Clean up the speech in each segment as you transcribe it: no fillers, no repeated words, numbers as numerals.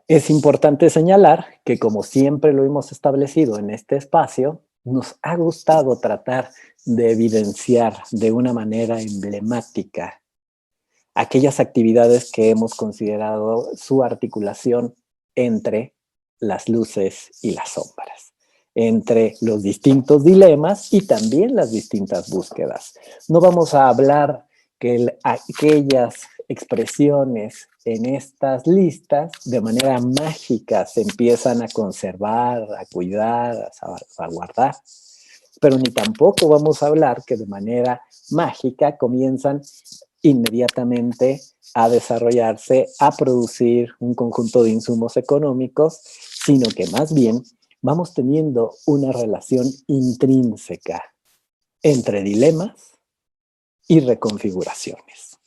Es importante señalar que, como siempre lo hemos establecido en este espacio, nos ha gustado tratar de evidenciar de una manera emblemática aquellas actividades que hemos considerado su articulación entre las luces y las sombras, entre los distintos dilemas y también las distintas búsquedas. No vamos a hablar que aquellas expresiones en estas listas de manera mágica se empiezan a conservar, a cuidar, a salvaguardar, pero ni tampoco vamos a hablar que de manera mágica comienzan inmediatamente a desarrollarse, a producir un conjunto de insumos económicos, sino que más bien vamos teniendo una relación intrínseca entre dilemas y reconfiguraciones.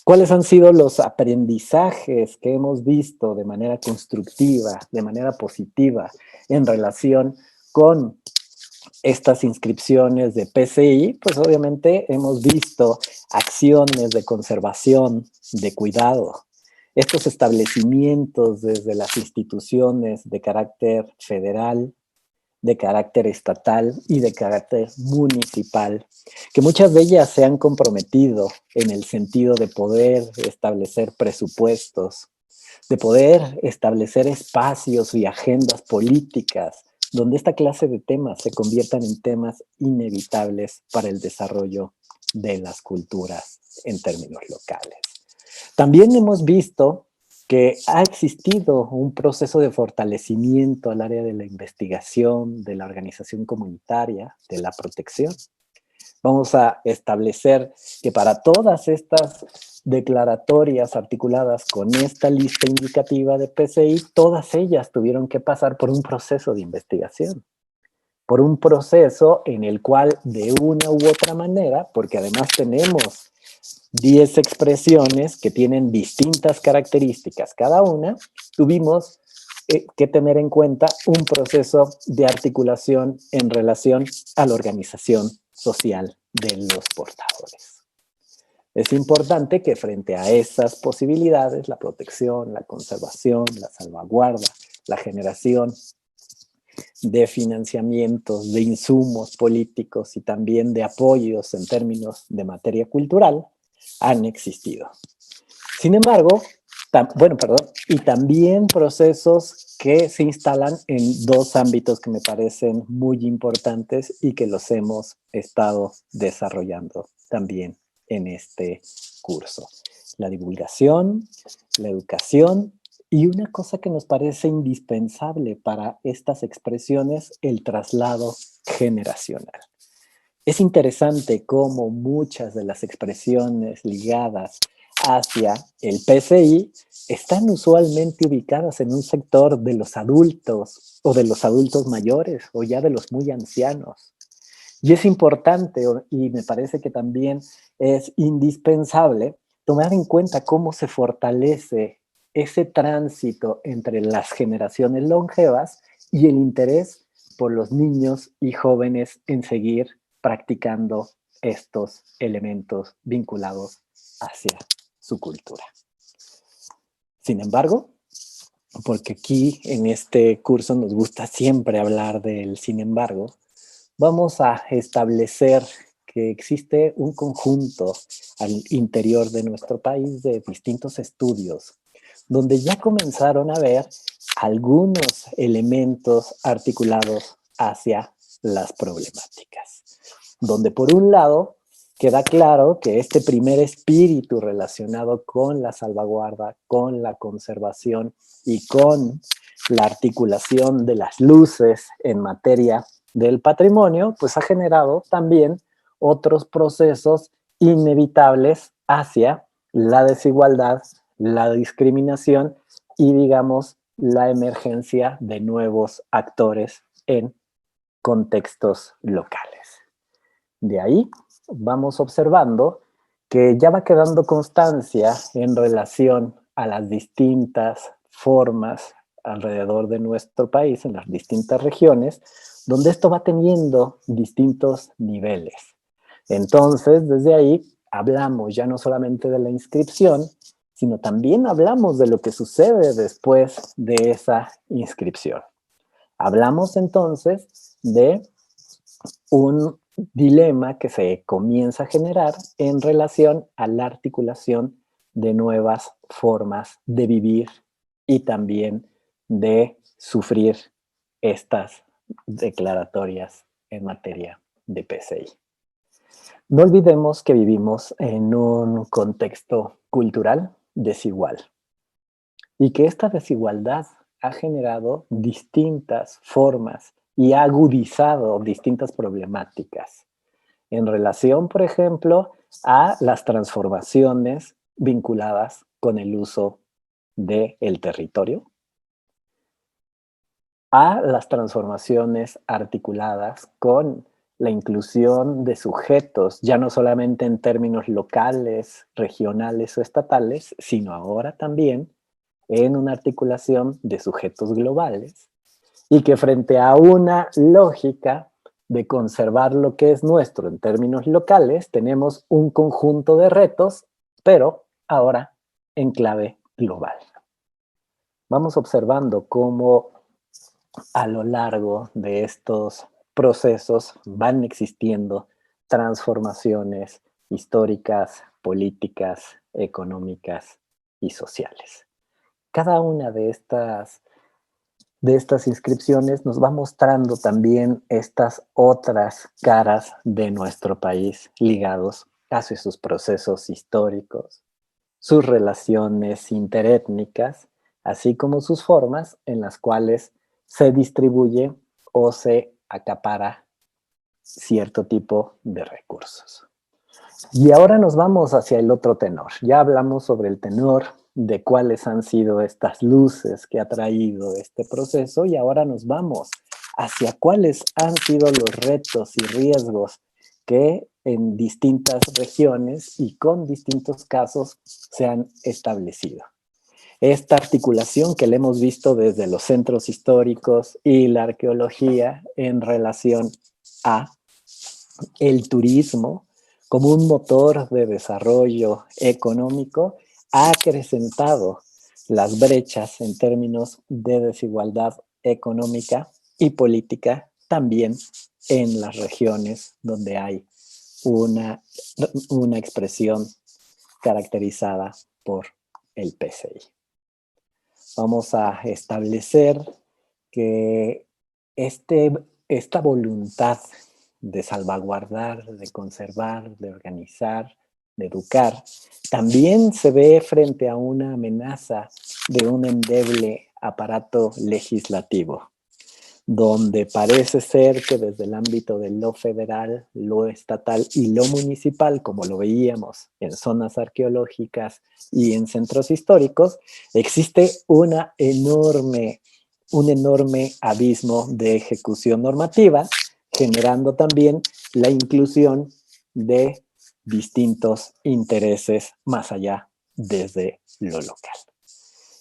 ¿Cuáles han sido los aprendizajes que hemos visto de manera constructiva, de manera positiva, en relación con estas inscripciones de PCI? Pues obviamente hemos visto acciones de conservación, de cuidado. Estos establecimientos desde las instituciones de carácter federal, de carácter estatal y de carácter municipal, que muchas de ellas se han comprometido en el sentido de poder establecer presupuestos, de poder establecer espacios y agendas políticas donde esta clase de temas se conviertan en temas inevitables para el desarrollo de las culturas en términos locales. También hemos visto que ha existido un proceso de fortalecimiento al área de la investigación, de la organización comunitaria, de la protección. Vamos a establecer que para todas estas declaratorias articuladas con esta lista indicativa de PCI, todas ellas tuvieron que pasar por un proceso de investigación, por un proceso en el cual de una u otra manera, porque además tenemos 10 expresiones que tienen distintas características cada una, tuvimos que tener en cuenta un proceso de articulación en relación a la organización social de los portadores. Es importante que frente a esas posibilidades, la protección, la conservación, la salvaguarda, la generación de financiamientos, de insumos políticos y también de apoyos en términos de materia cultural, han existido. Sin embargo, y también procesos que se instalan en dos ámbitos que me parecen muy importantes y que los hemos estado desarrollando también en este curso. La divulgación, la educación y una cosa que nos parece indispensable para estas expresiones, el traslado generacional. Es interesante cómo muchas de las expresiones ligadas hacia el PCI están usualmente ubicadas en un sector de los adultos o de los adultos mayores o ya de los muy ancianos. Y es importante y me parece que también es indispensable tomar en cuenta cómo se fortalece ese tránsito entre las generaciones longevas y el interés por los niños y jóvenes en seguir practicando estos elementos vinculados hacia su cultura. Sin embargo, porque aquí en este curso nos gusta siempre hablar del sin embargo, vamos a establecer que existe un conjunto al interior de nuestro país de distintos estudios donde ya comenzaron a ver algunos elementos articulados hacia las problemáticas. Donde por un lado queda claro que este primer espíritu relacionado con la salvaguarda, con la conservación y con la articulación de las luces en materia del patrimonio, pues ha generado también otros procesos inevitables hacia la desigualdad, la discriminación y, digamos, la emergencia de nuevos actores en contextos locales. De ahí vamos observando que ya va quedando constancia en relación a las distintas formas alrededor de nuestro país, en las distintas regiones, donde esto va teniendo distintos niveles. Entonces, desde ahí hablamos ya no solamente de la inscripción, sino también hablamos de lo que sucede después de esa inscripción. Hablamos entonces de un dilema que se comienza a generar en relación a la articulación de nuevas formas de vivir y también de sufrir estas declaratorias en materia de PCI. No olvidemos que vivimos en un contexto cultural desigual y que esta desigualdad ha generado distintas formas y ha agudizado distintas problemáticas en relación, por ejemplo, a las transformaciones vinculadas con el uso del territorio, a las transformaciones articuladas con la inclusión de sujetos, ya no solamente en términos locales, regionales o estatales, sino ahora también en una articulación de sujetos globales, y que frente a una lógica de conservar lo que es nuestro en términos locales, tenemos un conjunto de retos, pero ahora en clave global. Vamos observando cómo a lo largo de estos procesos van existiendo transformaciones históricas, políticas, económicas y sociales. Cada una de estas inscripciones nos va mostrando también estas otras caras de nuestro país ligados hacia sus procesos históricos, sus relaciones interétnicas, así como sus formas en las cuales se distribuye o se acapara cierto tipo de recursos. Y ahora nos vamos hacia el otro tenor. Ya hablamos sobre el tenor de cuáles han sido estas luces que ha traído este proceso y ahora nos vamos hacia cuáles han sido los retos y riesgos que en distintas regiones y con distintos casos se han establecido. Esta articulación que le hemos visto desde los centros históricos y la arqueología en relación a el turismo como un motor de desarrollo económico ha acrecentado las brechas en términos de desigualdad económica y política también en las regiones donde hay una expresión caracterizada por el PCI. Vamos a establecer que esta voluntad de salvaguardar, de conservar, de organizar, de educar, también se ve frente a una amenaza de un endeble aparato legislativo, donde parece ser que desde el ámbito de lo federal, lo estatal y lo municipal, como lo veíamos en zonas arqueológicas y en centros históricos, existe un enorme abismo de ejecución normativa, generando también la inclusión de distintos intereses más allá desde lo local.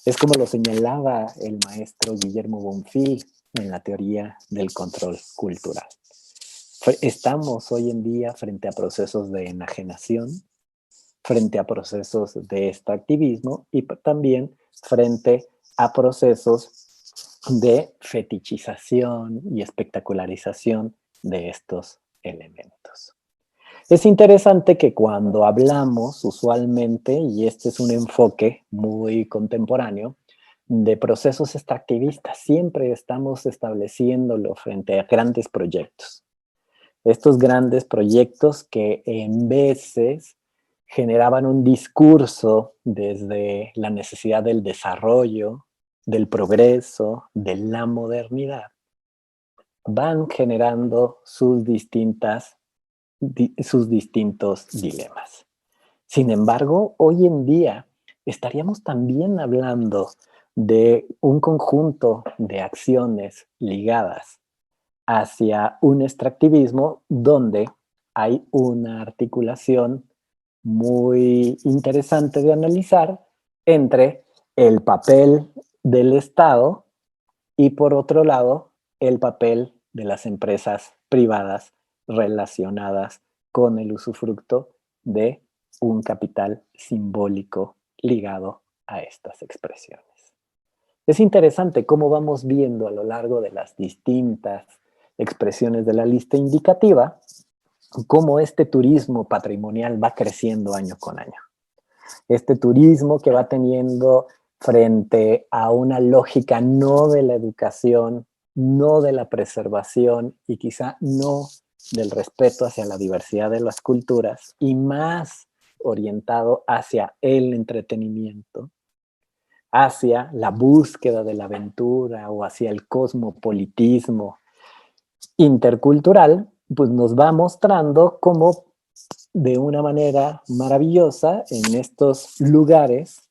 Es como lo señalaba el maestro Guillermo Bonfil en la teoría del control cultural. Estamos hoy en día frente a procesos de enajenación, frente a procesos de extractivismo y también frente a procesos de fetichización y espectacularización de estos elementos. Es interesante que cuando hablamos usualmente, y este es un enfoque muy contemporáneo, de procesos extractivistas, siempre estamos estableciéndolo frente a grandes proyectos. Estos grandes proyectos que en veces generaban un discurso desde la necesidad del desarrollo, del progreso, de la modernidad, van generando sus distintos dilemas. Sin embargo, hoy en día estaríamos también hablando de un conjunto de acciones ligadas hacia un extractivismo donde hay una articulación muy interesante de analizar entre el papel del Estado y por otro lado el papel de las empresas privadas relacionadas con el usufructo de un capital simbólico ligado a estas expresiones. Es interesante cómo vamos viendo a lo largo de las distintas expresiones de la lista indicativa, cómo este turismo patrimonial va creciendo año con año. Este turismo que va teniendo frente a una lógica no de la educación, no de la preservación y quizá no del respeto hacia la diversidad de las culturas y más orientado hacia el entretenimiento, hacia la búsqueda de la aventura o hacia el cosmopolitismo intercultural, pues nos va mostrando cómo de una manera maravillosa en estos lugares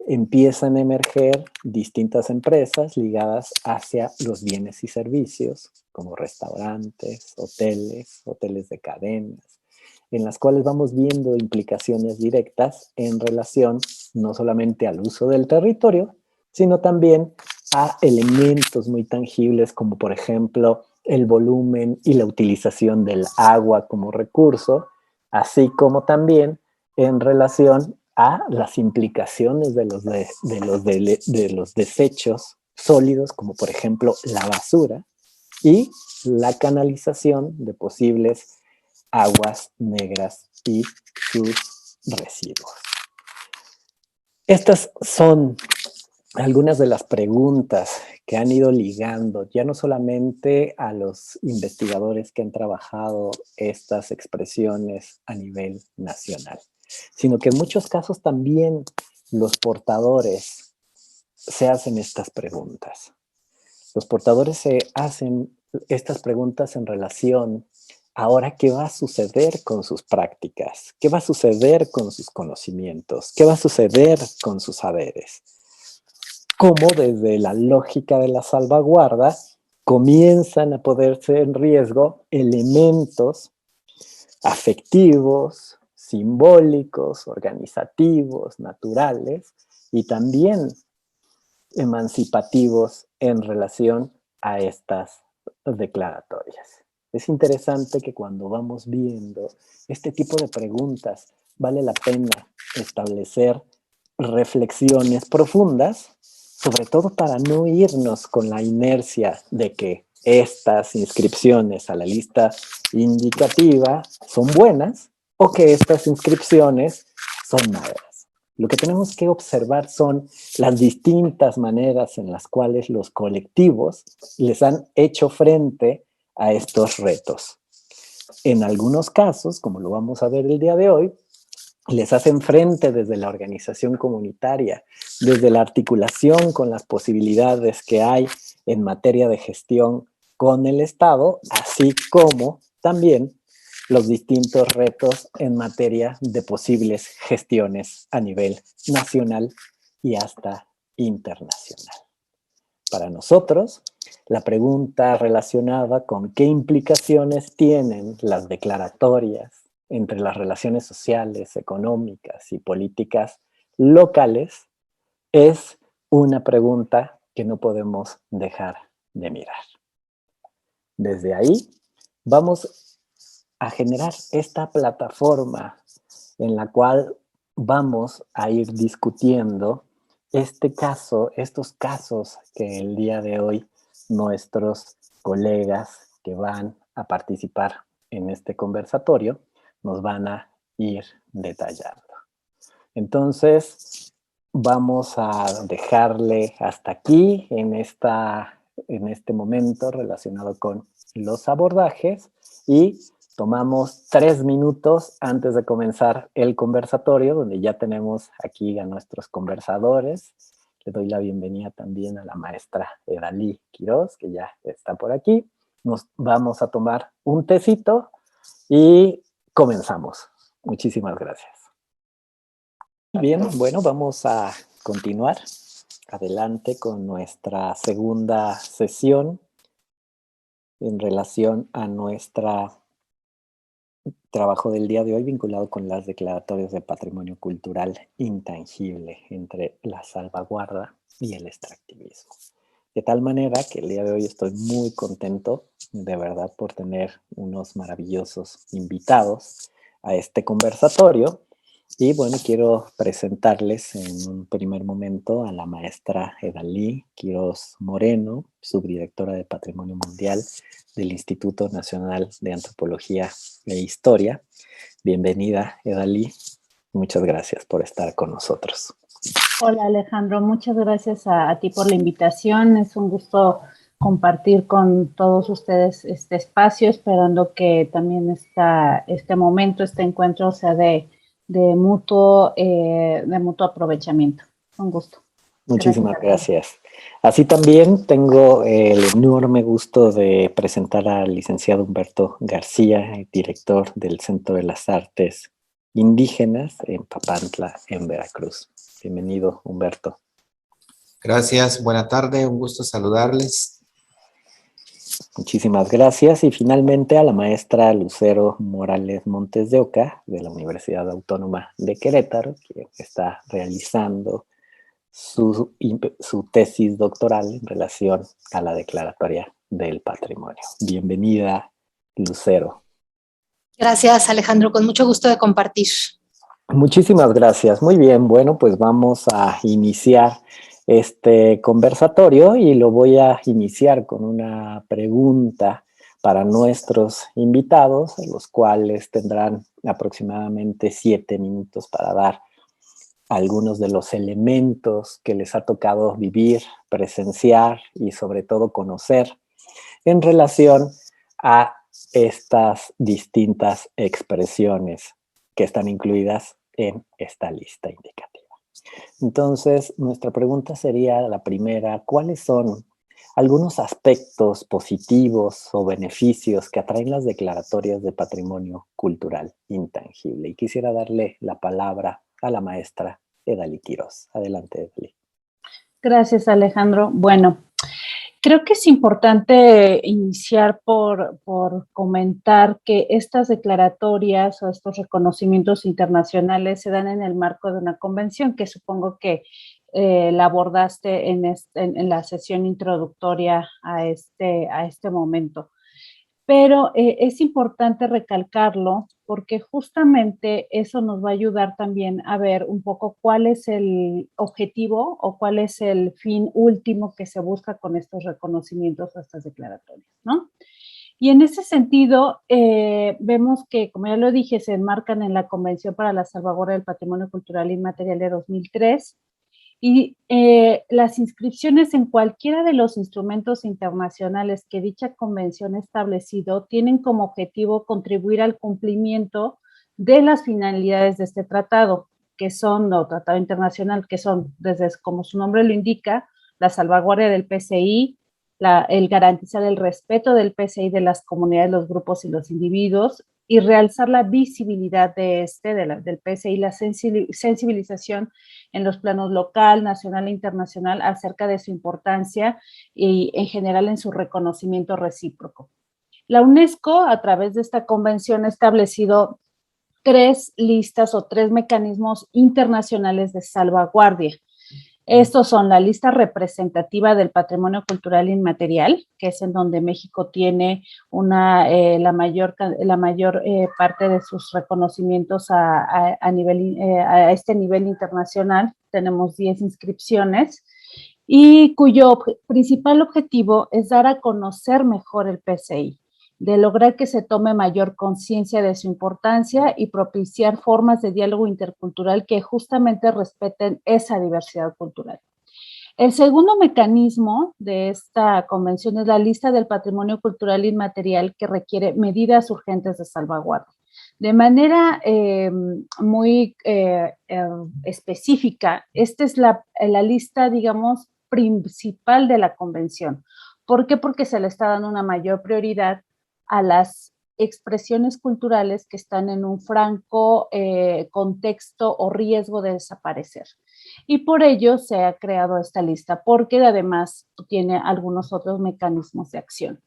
empiezan a emerger distintas empresas ligadas hacia los bienes y servicios, como restaurantes, hoteles de cadenas, en las cuales vamos viendo implicaciones directas en relación no solamente al uso del territorio, sino también a elementos muy tangibles como por ejemplo el volumen y la utilización del agua como recurso, así como también en relación a las implicaciones de los desechos sólidos, como por ejemplo la basura, y la canalización de posibles aguas negras y sus residuos. Estas son algunas de las preguntas que han ido ligando ya no solamente a los investigadores que han trabajado estas expresiones a nivel nacional, sino que en muchos casos también los portadores se hacen estas preguntas. Los portadores se hacen estas preguntas en relación ahora qué va a suceder con sus prácticas, qué va a suceder con sus conocimientos, qué va a suceder con sus saberes. Cómo desde la lógica de la salvaguarda comienzan a ponerse en riesgo elementos afectivos, simbólicos, organizativos, naturales y también emancipativos en relación a estas declaratorias. Es interesante que cuando vamos viendo este tipo de preguntas, vale la pena establecer reflexiones profundas, sobre todo para no irnos con la inercia de que estas inscripciones a la lista indicativa son buenas o que estas inscripciones son malas. Lo que tenemos que observar son las distintas maneras en las cuales los colectivos les han hecho frente a estos retos. En algunos casos, como lo vamos a ver el día de hoy, les hacen frente desde la organización comunitaria, desde la articulación con las posibilidades que hay en materia de gestión con el Estado, así como también los distintos retos en materia de posibles gestiones a nivel nacional y hasta internacional. Para nosotros, la pregunta relacionada con qué implicaciones tienen las declaratorias entre las relaciones sociales, económicas y políticas locales es una pregunta que no podemos dejar de mirar. Desde ahí vamos a generar esta plataforma en la cual vamos a ir discutiendo estos casos que el día de hoy nuestros colegas que van a participar en este conversatorio nos van a ir detallando. Entonces, vamos a dejarle hasta aquí en este momento relacionado con los abordajes y tomamos 3 minutos antes de comenzar el conversatorio, donde ya tenemos aquí a nuestros conversadores. Le doy la bienvenida también a la maestra Edalí Quiroz, que ya está por aquí. Nos vamos a tomar un tecito y comenzamos. Muchísimas gracias. Bien, bueno, vamos a continuar adelante con nuestra segunda sesión en relación a nuestro trabajo del día de hoy vinculado con las declaratorias de patrimonio cultural intangible entre la salvaguarda y el extractivismo. De tal manera que el día de hoy estoy muy contento, de verdad, por tener unos maravillosos invitados a este conversatorio Y bueno, quiero presentarles en un primer momento a la maestra Edalí Quiroz Moreno, subdirectora de Patrimonio Mundial del Instituto Nacional de Antropología e Historia. Bienvenida, Edalí. Muchas gracias por estar con nosotros. Hola, Alejandro. Muchas gracias a ti por la invitación. Es un gusto compartir con todos ustedes este espacio, esperando que también este momento, este encuentro sea de mutuo aprovechamiento. Un gusto. Muchísimas gracias. Así también tengo el enorme gusto de presentar al licenciado Humberto García, director del Centro de las Artes Indígenas en Papantla, en Veracruz. Bienvenido, Humberto. Gracias, buena tarde, un gusto saludarles. Muchísimas gracias. Y finalmente a la maestra Lucero Morales Montes de Oca, de la Universidad Autónoma de Querétaro, que está realizando su tesis doctoral en relación a la Declaratoria del Patrimonio. Bienvenida, Lucero. Gracias, Alejandro, con mucho gusto de compartir. Muchísimas gracias. Muy bien, bueno, pues vamos a iniciar este conversatorio y lo voy a iniciar con una pregunta para nuestros invitados, los cuales tendrán aproximadamente 7 minutos para dar algunos de los elementos que les ha tocado vivir, presenciar y sobre todo conocer en relación a estas distintas expresiones que están incluidas en esta lista indicativa. Entonces, nuestra pregunta sería la primera: ¿cuáles son algunos aspectos positivos o beneficios que atraen las declaratorias de patrimonio cultural intangible? Y quisiera darle la palabra a la maestra Edalí Quiroz. Adelante, Edalí. Gracias, Alejandro. Bueno, creo que es importante iniciar por comentar que estas declaratorias o estos reconocimientos internacionales se dan en el marco de una convención que supongo que la abordaste en la sesión introductoria a este momento. Pero es importante recalcarlo porque justamente eso nos va a ayudar también a ver un poco cuál es el objetivo o cuál es el fin último que se busca con estos reconocimientos o estas declaratorias, ¿no? Y en ese sentido, vemos que, como ya lo dije, se enmarcan en la Convención para la Salvaguardia del Patrimonio Cultural Inmaterial de 2003, y las inscripciones en cualquiera de los instrumentos internacionales que dicha convención ha establecido tienen como objetivo contribuir al cumplimiento de las finalidades de este tratado, que son, o tratado internacional, que son, desde como su nombre lo indica, la salvaguardia del PCI, el garantizar el respeto del PCI de las comunidades, los grupos y los individuos, y realzar la visibilidad del PCI, la sensibilización en los planos local, nacional e internacional acerca de su importancia y en general en su reconocimiento recíproco. La UNESCO, a través de esta convención, ha establecido 3 listas o 3 mecanismos internacionales de salvaguardia. Estos son la lista representativa del patrimonio cultural inmaterial, que es en donde México tiene la mayor parte de sus reconocimientos a este nivel internacional. Tenemos 10 inscripciones y cuyo principal objetivo es dar a conocer mejor el PCI, de lograr que se tome mayor conciencia de su importancia y propiciar formas de diálogo intercultural que justamente respeten esa diversidad cultural. El segundo mecanismo de esta convención es la lista del patrimonio cultural inmaterial, que requiere medidas urgentes de salvaguardia. De manera muy específica, esta es la lista, digamos, principal de la convención. ¿Por qué? Porque se le está dando una mayor prioridad a las expresiones culturales que están en un franco contexto o riesgo de desaparecer. Y por ello se ha creado esta lista, porque además tiene algunos otros mecanismos de acción.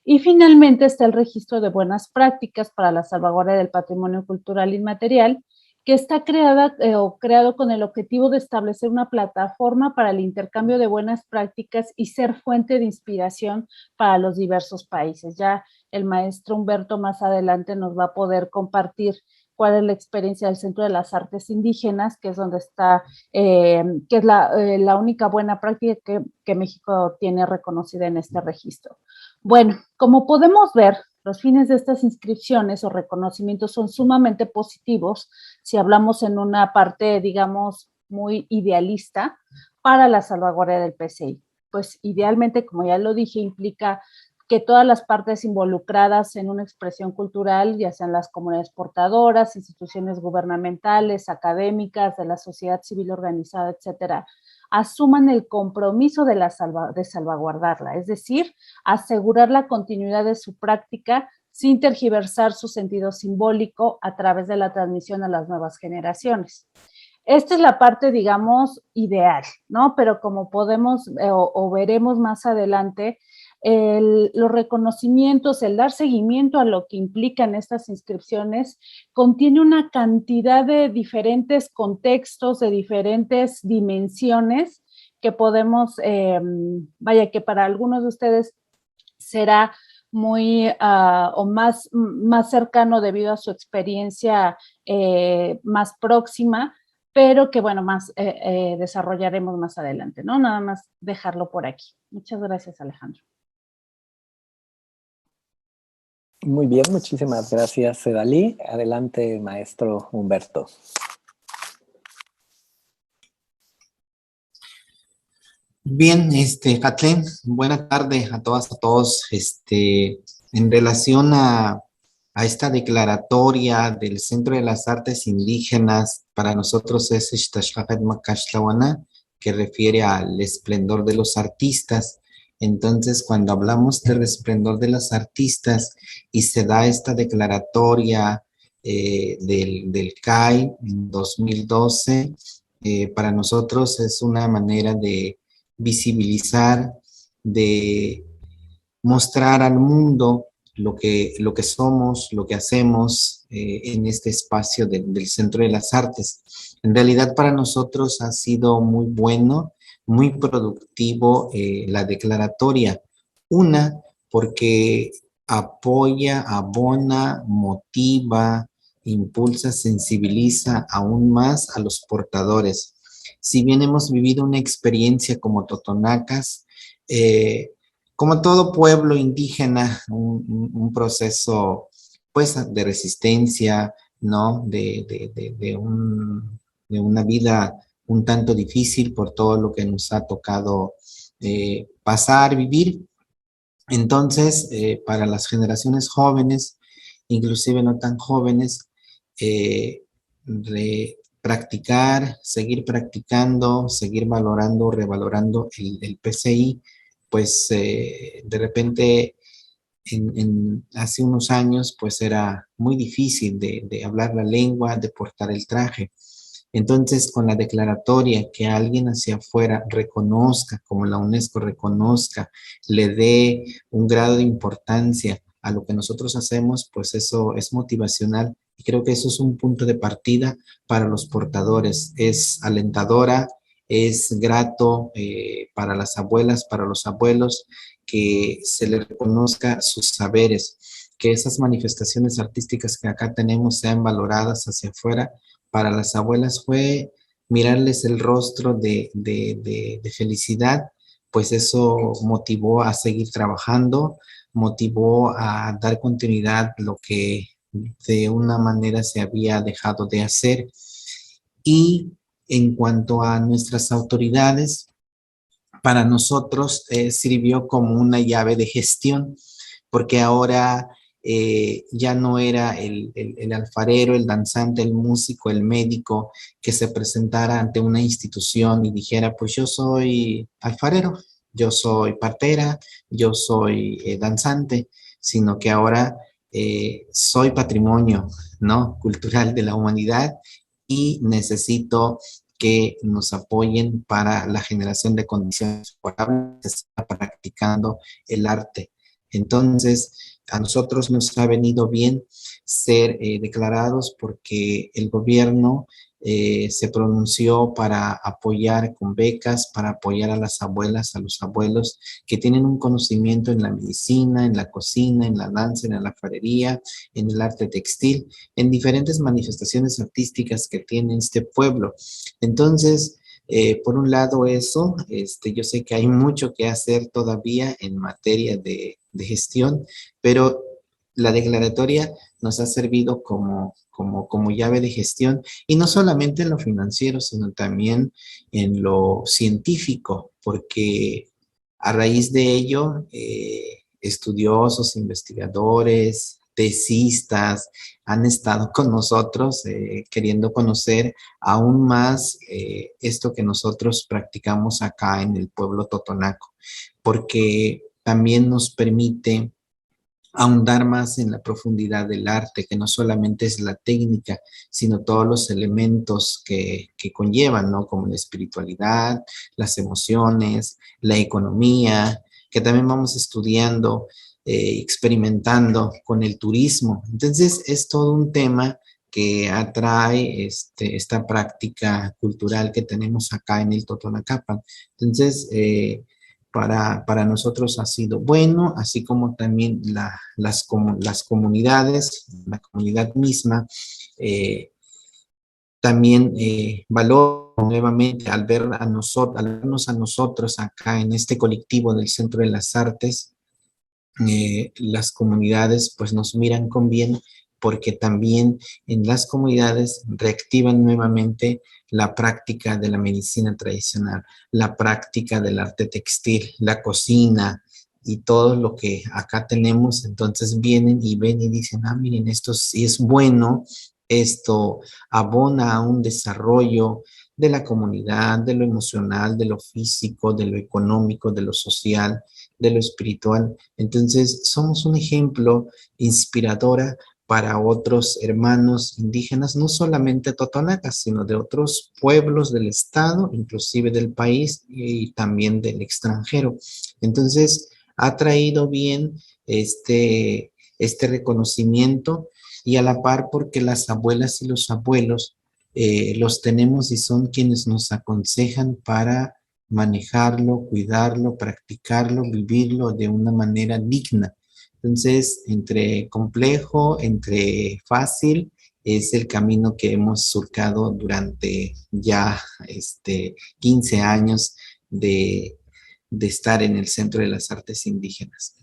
Y finalmente está el registro de buenas prácticas para la salvaguardia del patrimonio cultural inmaterial, que está creado con el objetivo de establecer una plataforma para el intercambio de buenas prácticas y ser fuente de inspiración para los diversos países. Ya el maestro Humberto más adelante nos va a poder compartir cuál es la experiencia del Centro de las Artes Indígenas, que es donde está, que es la única buena práctica que México tiene reconocida en este registro. Bueno, como podemos ver, los fines de estas inscripciones o reconocimientos son sumamente positivos si hablamos en una parte, digamos, muy idealista para la salvaguardia del PCI. Pues idealmente, como ya lo dije, implica que todas las partes involucradas en una expresión cultural, ya sean las comunidades portadoras, instituciones gubernamentales, académicas, de la sociedad civil organizada, etcétera, asuman el compromiso de salvaguardarla, es decir, asegurar la continuidad de su práctica sin tergiversar su sentido simbólico a través de la transmisión a las nuevas generaciones. Esta es la parte, digamos, ideal, ¿no? Pero como podemos o veremos más adelante, los reconocimientos, el dar seguimiento a lo que implican estas inscripciones, contiene una cantidad de diferentes contextos, de diferentes dimensiones que podemos, vaya, que para algunos de ustedes será muy o más cercano debido a su experiencia más próxima, pero que, bueno, más desarrollaremos más adelante, ¿no? Nada más dejarlo por aquí. Muchas gracias, Alejandro. Muy bien, muchísimas gracias, Sedalí. Adelante, maestro Humberto. Bien, Kathleen, buena tarde a todas, a todos. En relación a esta declaratoria del Centro de las Artes Indígenas, para nosotros es Ixtashkafet Makashlawana, que refiere al esplendor de los artistas. Entonces, cuando hablamos del esplendor de los artistas y se da esta declaratoria del CAI en 2012, para nosotros es una manera de visibilizar, de mostrar al mundo lo que somos, lo que hacemos en este espacio del Centro de las Artes. En realidad para nosotros ha sido muy bueno, muy productivo la declaratoria. Una, porque apoya, abona, motiva, impulsa, sensibiliza aún más a los portadores. Si bien hemos vivido una experiencia como totonacas, como todo pueblo indígena, un proceso pues de resistencia, ¿no? De una vida un tanto difícil por todo lo que nos ha tocado pasar, vivir. Entonces, para las generaciones jóvenes, inclusive no tan jóvenes, practicar, seguir practicando, seguir valorando, revalorando el PCI, pues de repente hace unos años pues era muy difícil de hablar la lengua, de portar el traje. Entonces, con la declaratoria que alguien hacia afuera reconozca, como la UNESCO reconozca, le dé un grado de importancia a lo que nosotros hacemos, pues eso es motivacional y creo que eso es un punto de partida para los portadores. Es alentadora, es grato para las abuelas, para los abuelos, que se les reconozca sus saberes, que esas manifestaciones artísticas que acá tenemos sean valoradas hacia afuera. Para las abuelas fue mirarles el rostro de felicidad, pues eso motivó a seguir trabajando, motivó a dar continuidad a lo que de una manera se había dejado de hacer. Y en cuanto a nuestras autoridades, para nosotros sirvió como una llave de gestión, porque ahora ya no era el alfarero, el danzante, el músico, el médico que se presentara ante una institución y dijera, pues yo soy alfarero, yo soy partera, yo soy danzante, sino que ahora soy patrimonio, ¿no?, cultural de la humanidad y necesito que nos apoyen para la generación de condiciones favorables para practicando el arte. Entonces, a nosotros nos ha venido bien ser declarados porque el gobierno se pronunció para apoyar con becas, para apoyar a las abuelas, a los abuelos que tienen un conocimiento en la medicina, en la cocina, en la danza, en la alfarería, en el arte textil, en diferentes manifestaciones artísticas que tiene este pueblo. Entonces, por un lado eso, yo sé que hay mucho que hacer todavía en materia de gestión, pero la declaratoria nos ha servido como llave de gestión, y no solamente en lo financiero, sino también en lo científico, porque a raíz de ello, estudiosos, investigadores, tesistas han estado con nosotros queriendo conocer aún más esto que nosotros practicamos acá en el pueblo totonaco, porque también nos permite ahondar más en la profundidad del arte, que no solamente es la técnica, sino todos los elementos que conllevan, ¿no? Como la espiritualidad, las emociones, la economía, que también vamos estudiando, experimentando con el turismo. Entonces, es todo un tema que atrae esta práctica cultural que tenemos acá en el Totonacapan. Entonces, para nosotros ha sido bueno, así como también las comunidades, la comunidad misma, también valoro nuevamente al vernos a nosotros acá en este colectivo del Centro de las Artes. Las comunidades pues nos miran con bien, porque también en las comunidades reactivan nuevamente la práctica de la medicina tradicional, la práctica del arte textil, la cocina y todo lo que acá tenemos. Entonces vienen y ven y dicen, ah, miren, esto sí es bueno, esto abona a un desarrollo de la comunidad, de lo emocional, de lo físico, de lo económico, de lo social, de lo espiritual. Entonces, somos un ejemplo inspiradora para otros hermanos indígenas, no solamente totonacas, sino de otros pueblos del estado, inclusive del país y también del extranjero. Entonces, ha traído bien este reconocimiento, y a la par porque las abuelas y los abuelos los tenemos y son quienes nos aconsejan para manejarlo, cuidarlo, practicarlo, vivirlo de una manera digna. Entonces, entre complejo, entre fácil, es el camino que hemos surcado durante ya 15 años de estar en el Centro de las Artes Indígenas.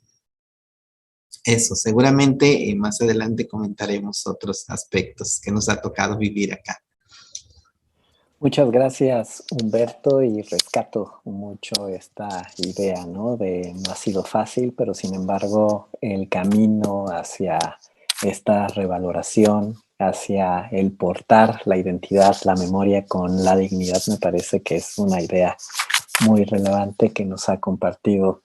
Eso, seguramente más adelante comentaremos otros aspectos que nos ha tocado vivir acá. Muchas gracias, Humberto, y rescato mucho esta idea, ¿no? De no ha sido fácil, pero sin embargo el camino hacia esta revaloración, hacia el portar la identidad, la memoria con la dignidad, me parece que es una idea muy relevante que nos ha compartido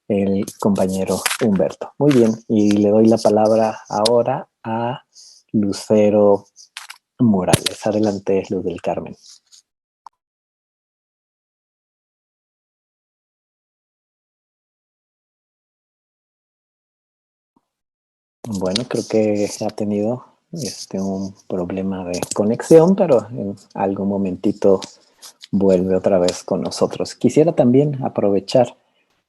el compañero Humberto. Muy bien, y le doy la palabra ahora a Lucero Morales. Adelante, Luz del Carmen. Bueno, creo que ha tenido un problema de conexión, pero en algún momentito vuelve otra vez con nosotros. Quisiera también aprovechar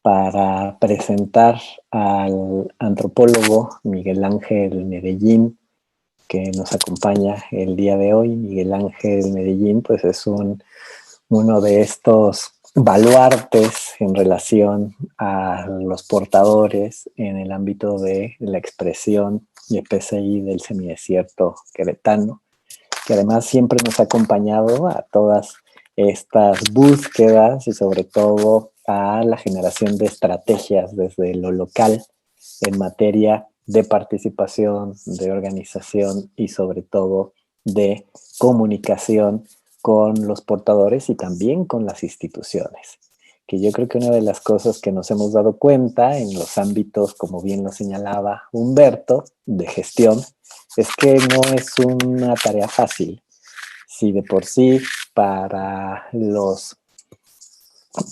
para presentar al antropólogo Miguel Ángel Medellín, que nos acompaña el día de hoy. Miguel Ángel Medellín, pues es uno de estos baluartes en relación a los portadores en el ámbito de la expresión de PCI del semidesierto queretano, que además siempre nos ha acompañado a todas estas búsquedas y sobre todo a la generación de estrategias desde lo local en materia de participación, de organización y sobre todo de comunicación con los portadores y también con las instituciones. Que yo creo que una de las cosas que nos hemos dado cuenta en los ámbitos, como bien lo señalaba Humberto, de gestión, es que no es una tarea fácil. Si de por sí para los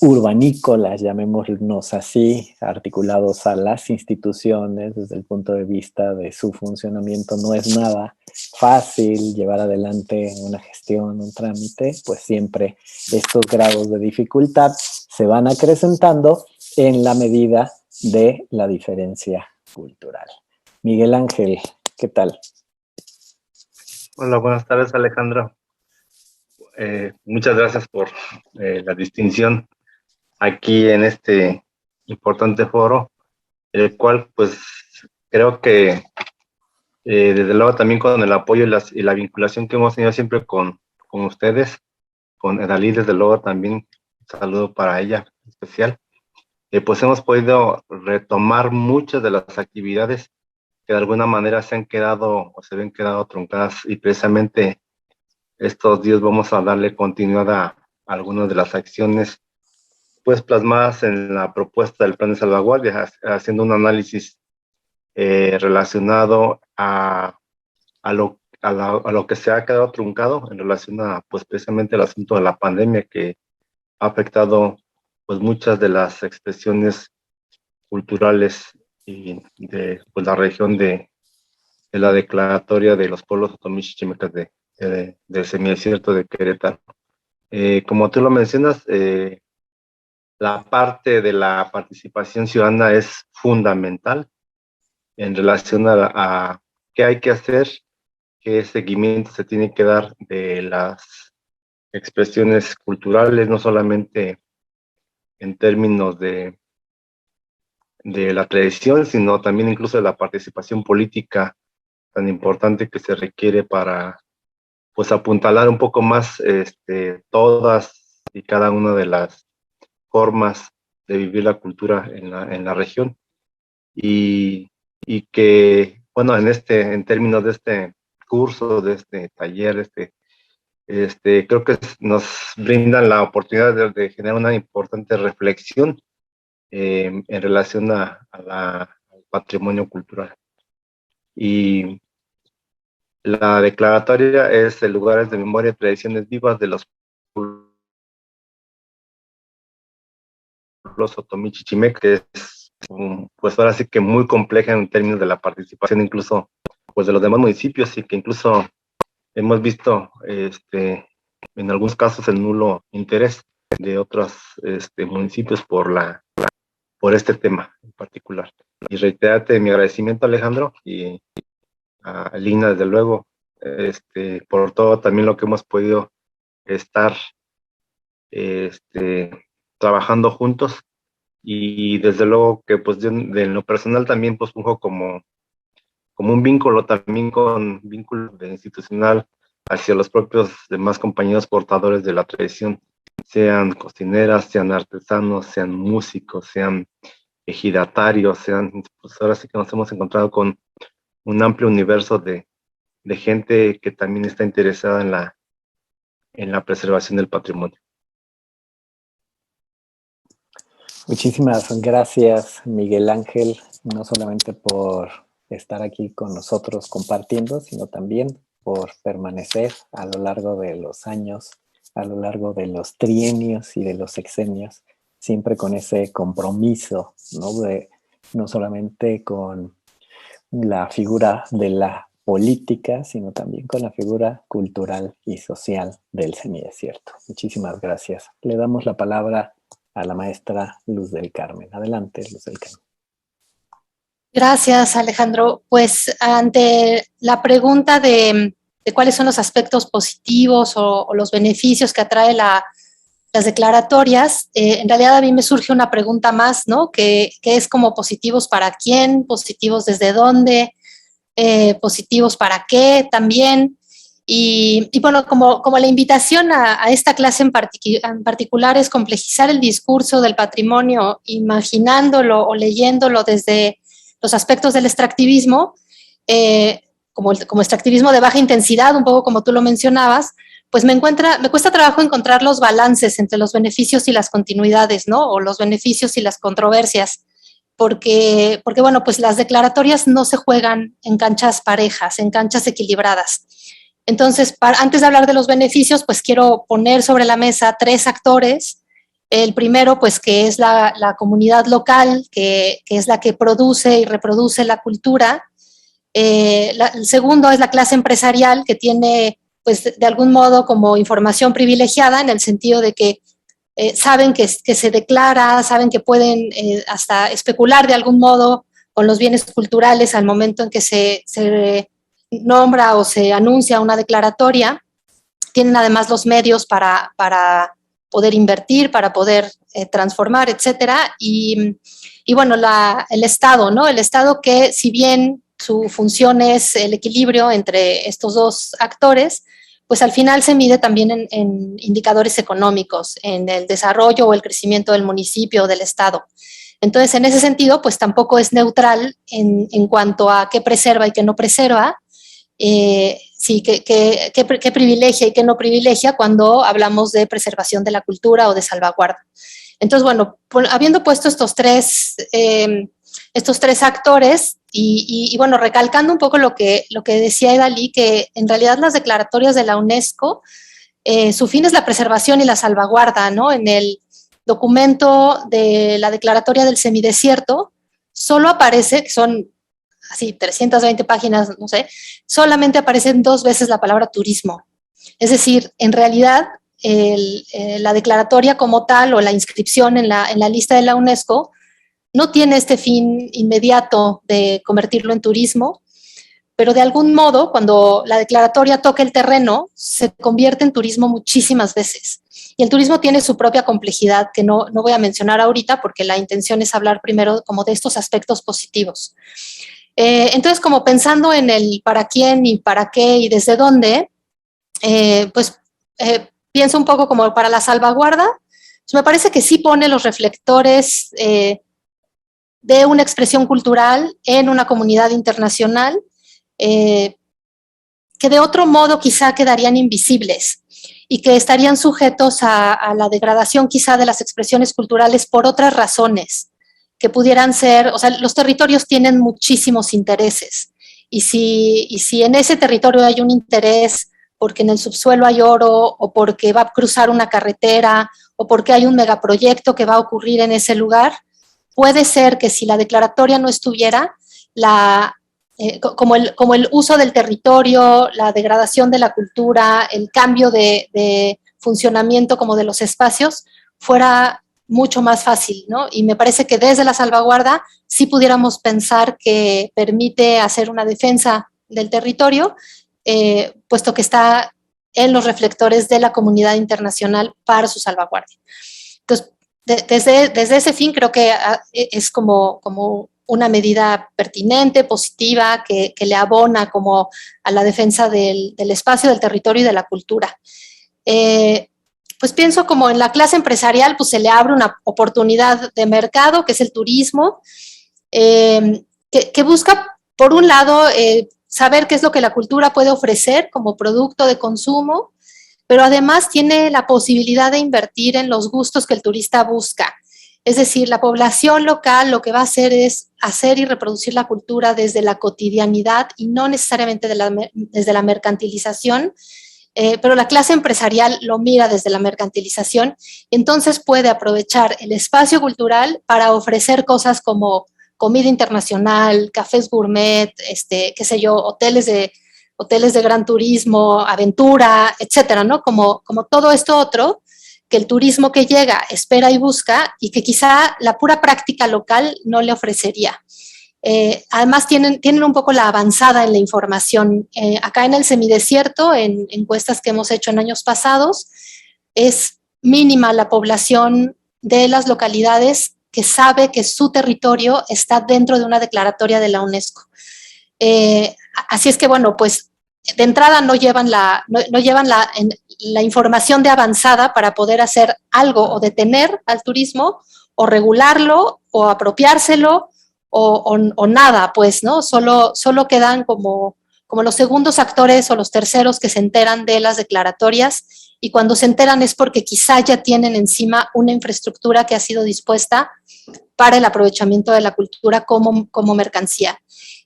urbanícolas, llamémonos así, articulados a las instituciones desde el punto de vista de su funcionamiento. No es nada fácil llevar adelante una gestión, un trámite, pues siempre estos grados de dificultad se van acrecentando en la medida de la diferencia cultural. Miguel Ángel, ¿qué tal? Hola, buenas tardes, Alejandro. Muchas gracias por la distinción aquí en este importante foro, el cual pues creo que desde luego también con el apoyo y la vinculación que hemos tenido siempre con ustedes, con Edalí, desde luego también un saludo para ella especial, pues hemos podido retomar muchas de las actividades que de alguna manera se han quedado o se habían quedado truncadas, y precisamente estos días vamos a darle continuidad a algunas de las acciones pues plasmadas en la propuesta del plan de salvaguardia, haciendo un análisis relacionado a lo que se ha quedado truncado en relación a pues precisamente el asunto de la pandemia, que ha afectado pues muchas de las expresiones culturales y de pues, la región de la declaratoria de los pueblos otomí chichimecas del semidesierto de Querétaro. Como tú lo mencionas, la parte de la participación ciudadana es fundamental en relación a qué hay que hacer, qué seguimiento se tiene que dar de las expresiones culturales, no solamente en términos de la tradición, sino también incluso de la participación política tan importante que se requiere para pues apuntalar un poco más todas y cada una de las formas de vivir la cultura en la región, y que bueno, en términos de este curso, de este taller, creo que nos brindan la oportunidad de generar una importante reflexión en relación al patrimonio cultural. Y la declaratoria es de lugares de memoria y tradiciones vivas de los pueblos otomí chichimec, que es pues ahora sí que muy compleja en términos de la participación incluso pues de los demás municipios, y que incluso hemos visto en algunos casos el nulo interés de otros municipios por este tema en particular. Y reiterarte mi agradecimiento, Alejandro, y a Lina, desde luego, por todo también lo que hemos podido estar trabajando juntos, y desde luego que pues yo de lo personal también pues funjo como un vínculo también con vínculo institucional hacia los propios demás compañeros portadores de la tradición, sean cocineras, sean artesanos, sean músicos, sean ejidatarios, pues ahora sí que nos hemos encontrado con un amplio universo de gente que también está interesada en la preservación del patrimonio. Muchísimas gracias, Miguel Ángel, no solamente por estar aquí con nosotros compartiendo, sino también por permanecer a lo largo de los años, a lo largo de los trienios y de los sexenios, siempre con ese compromiso, ¿no? No solamente con la figura de la política, sino también con la figura cultural y social del semidesierto. Muchísimas gracias. Le damos la palabra a la maestra Luz del Carmen. Adelante, Luz del Carmen. Gracias, Alejandro. Pues ante la pregunta de cuáles son los aspectos positivos o los beneficios que atrae las declaratorias, en realidad a mí me surge una pregunta más, ¿no? Que es como positivos para quién, positivos desde dónde, positivos para qué también. Y bueno, como la invitación a esta clase en particular es complejizar el discurso del patrimonio, imaginándolo o leyéndolo desde los aspectos del extractivismo, como extractivismo de baja intensidad, un poco como tú lo mencionabas, pues me cuesta trabajo encontrar los balances entre los beneficios y las continuidades, ¿no? O los beneficios y las controversias, porque bueno, pues las declaratorias no se juegan en canchas parejas, en canchas equilibradas. Entonces, antes de hablar de los beneficios, pues quiero poner sobre la mesa 3 actores El primero, pues, que es la comunidad local, que es la que produce y reproduce la cultura. El segundo es la clase empresarial, que tiene, pues, de algún modo como información privilegiada, en el sentido de que saben que se declara, saben que pueden hasta especular de algún modo con los bienes culturales al momento en que se nombra o se anuncia una declaratoria. Tienen además los medios para poder invertir, para poder transformar, etcétera. Y bueno, el Estado, ¿no? El Estado, que si bien su función es el equilibrio entre estos dos actores, pues al final se mide también en indicadores económicos, en el desarrollo o el crecimiento del municipio o del Estado. Entonces, en ese sentido, pues tampoco es neutral en cuanto a qué preserva y qué no preserva, sí, qué privilegia y qué no privilegia cuando hablamos de preservación de la cultura o de salvaguarda. Entonces, bueno, habiendo puesto estos tres actores y bueno, recalcando un poco lo que decía Idalí, que en realidad las declaratorias de la UNESCO, su fin es la preservación y la salvaguarda, ¿no? En el documento de la declaratoria del semidesierto solo aparece, que son así 320 páginas, no sé, solamente aparecen 2 veces la palabra turismo. Es decir, en realidad la declaratoria como tal o la inscripción en la lista de la UNESCO no tiene este fin inmediato de convertirlo en turismo, pero de algún modo, cuando la declaratoria toca el terreno, se convierte en turismo muchísimas veces. Y el turismo tiene su propia complejidad, que no voy a mencionar ahorita, porque la intención es hablar primero como de estos aspectos positivos. Entonces, como pensando en el para quién y para qué y desde dónde, pienso un poco como para la salvaguarda, pues me parece que sí pone los reflectores de una expresión cultural en una comunidad internacional que de otro modo quizá quedarían invisibles y que estarían sujetos a la degradación quizá de las expresiones culturales por otras razones que pudieran ser, o sea, los territorios tienen muchísimos intereses y si en ese territorio hay un interés porque en el subsuelo hay oro o porque va a cruzar una carretera o porque hay un megaproyecto que va a ocurrir en ese lugar, puede ser que si la declaratoria no estuviera, como el uso del territorio, la degradación de la cultura, el cambio de funcionamiento como de los espacios, fuera mucho más fácil, ¿no? Y me parece que desde la salvaguarda sí pudiéramos pensar que permite hacer una defensa del territorio, puesto que está en los reflectores de la comunidad internacional para su salvaguardia. Entonces, desde ese fin creo que es como una medida pertinente, positiva, que le abona como a la defensa del espacio, del territorio y de la cultura. Pues pienso como en la clase empresarial, pues se le abre una oportunidad de mercado, que es el turismo, que busca, por un lado, saber qué es lo que la cultura puede ofrecer como producto de consumo, pero además tiene la posibilidad de invertir en los gustos que el turista busca. Es decir, la población local lo que va a hacer es hacer y reproducir la cultura desde la cotidianidad y no necesariamente desde la mercantilización, pero la clase empresarial lo mira desde la mercantilización, entonces puede aprovechar el espacio cultural para ofrecer cosas como comida internacional, cafés gourmet, qué sé yo, hoteles de gran turismo, aventura, etcétera, ¿no? Como todo esto otro que el turismo que llega espera y busca y que quizá la pura práctica local no le ofrecería. Además tienen un poco la avanzada en la información. Acá en el semidesierto, en encuestas que hemos hecho en años pasados, es mínima la población de las localidades que sabe que su territorio está dentro de una declaratoria de la UNESCO. Así es que, bueno, pues de entrada no llevan la información de avanzada para poder hacer algo o detener al turismo o regularlo o apropiárselo o nada, pues, ¿no? Solo quedan como los segundos actores o los terceros que se enteran de las declaratorias y cuando se enteran es porque quizá ya tienen encima una infraestructura que ha sido dispuesta para el aprovechamiento de la cultura como mercancía.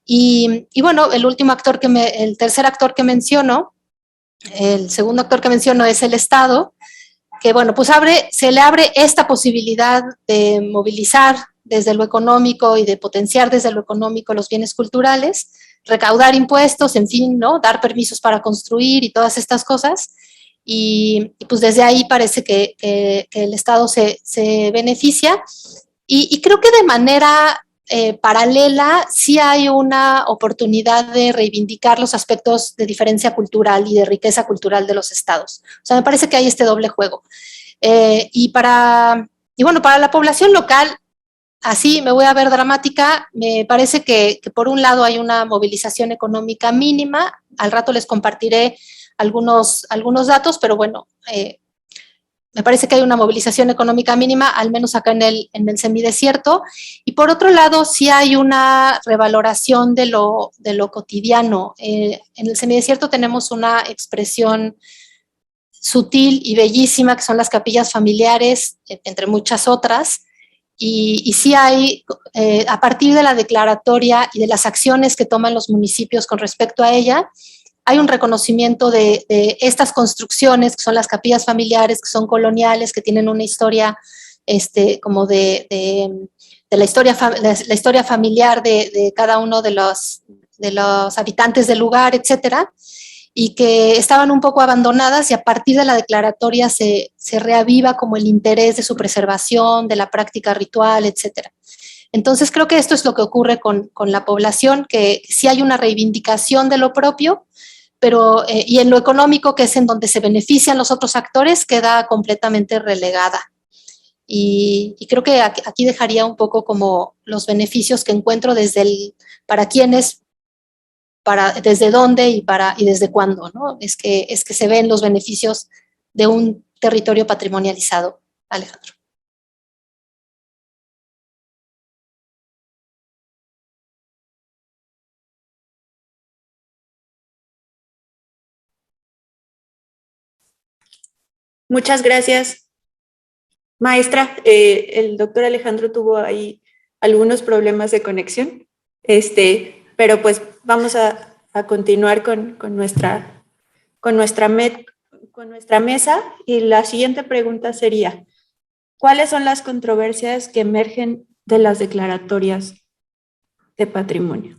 Y bueno, el tercer actor que menciono, el segundo actor que menciono es el Estado, bueno, pues se le abre esta posibilidad de movilizar desde lo económico y de potenciar desde lo económico los bienes culturales, recaudar impuestos, en fin, ¿no? Dar permisos para construir y todas estas cosas. Y pues desde ahí parece que el Estado se beneficia. Y creo que de manera paralela sí hay una oportunidad de reivindicar los aspectos de diferencia cultural y de riqueza cultural de los estados. O sea, me parece que hay este doble juego. Y bueno, para la población local, así me voy a ver dramática, me parece que por un lado hay una movilización económica mínima, al rato les compartiré algunos datos, pero bueno, me parece que hay una movilización económica mínima, al menos acá en el semidesierto, y por otro lado sí hay una revaloración de lo cotidiano. En el semidesierto tenemos una expresión sutil y bellísima, que son las capillas familiares, entre muchas otras, y sí hay, a partir de la declaratoria y de las acciones que toman los municipios con respecto a ella, hay un reconocimiento de estas construcciones, que son las capillas familiares, que son coloniales, que tienen una historia como de la historia familiar de cada uno de los habitantes del lugar, etcétera, y que estaban un poco abandonadas, y a partir de la declaratoria se reaviva como el interés de su preservación, de la práctica ritual, etcétera. Entonces creo que esto es lo que ocurre con la población, que sí hay una reivindicación de lo propio, pero y en lo económico, que es en donde se benefician los otros actores, queda completamente relegada. Y creo que aquí dejaría un poco como los beneficios que encuentro para quiénes, desde dónde y desde cuándo, ¿no? Es que se ven los beneficios de un territorio patrimonializado, Alejandro. Muchas gracias, maestra. El doctor Alejandro tuvo ahí algunos problemas de conexión, pero pues vamos a continuar con nuestra mesa, y la siguiente pregunta sería: ¿cuáles son las controversias que emergen de las declaratorias de patrimonio?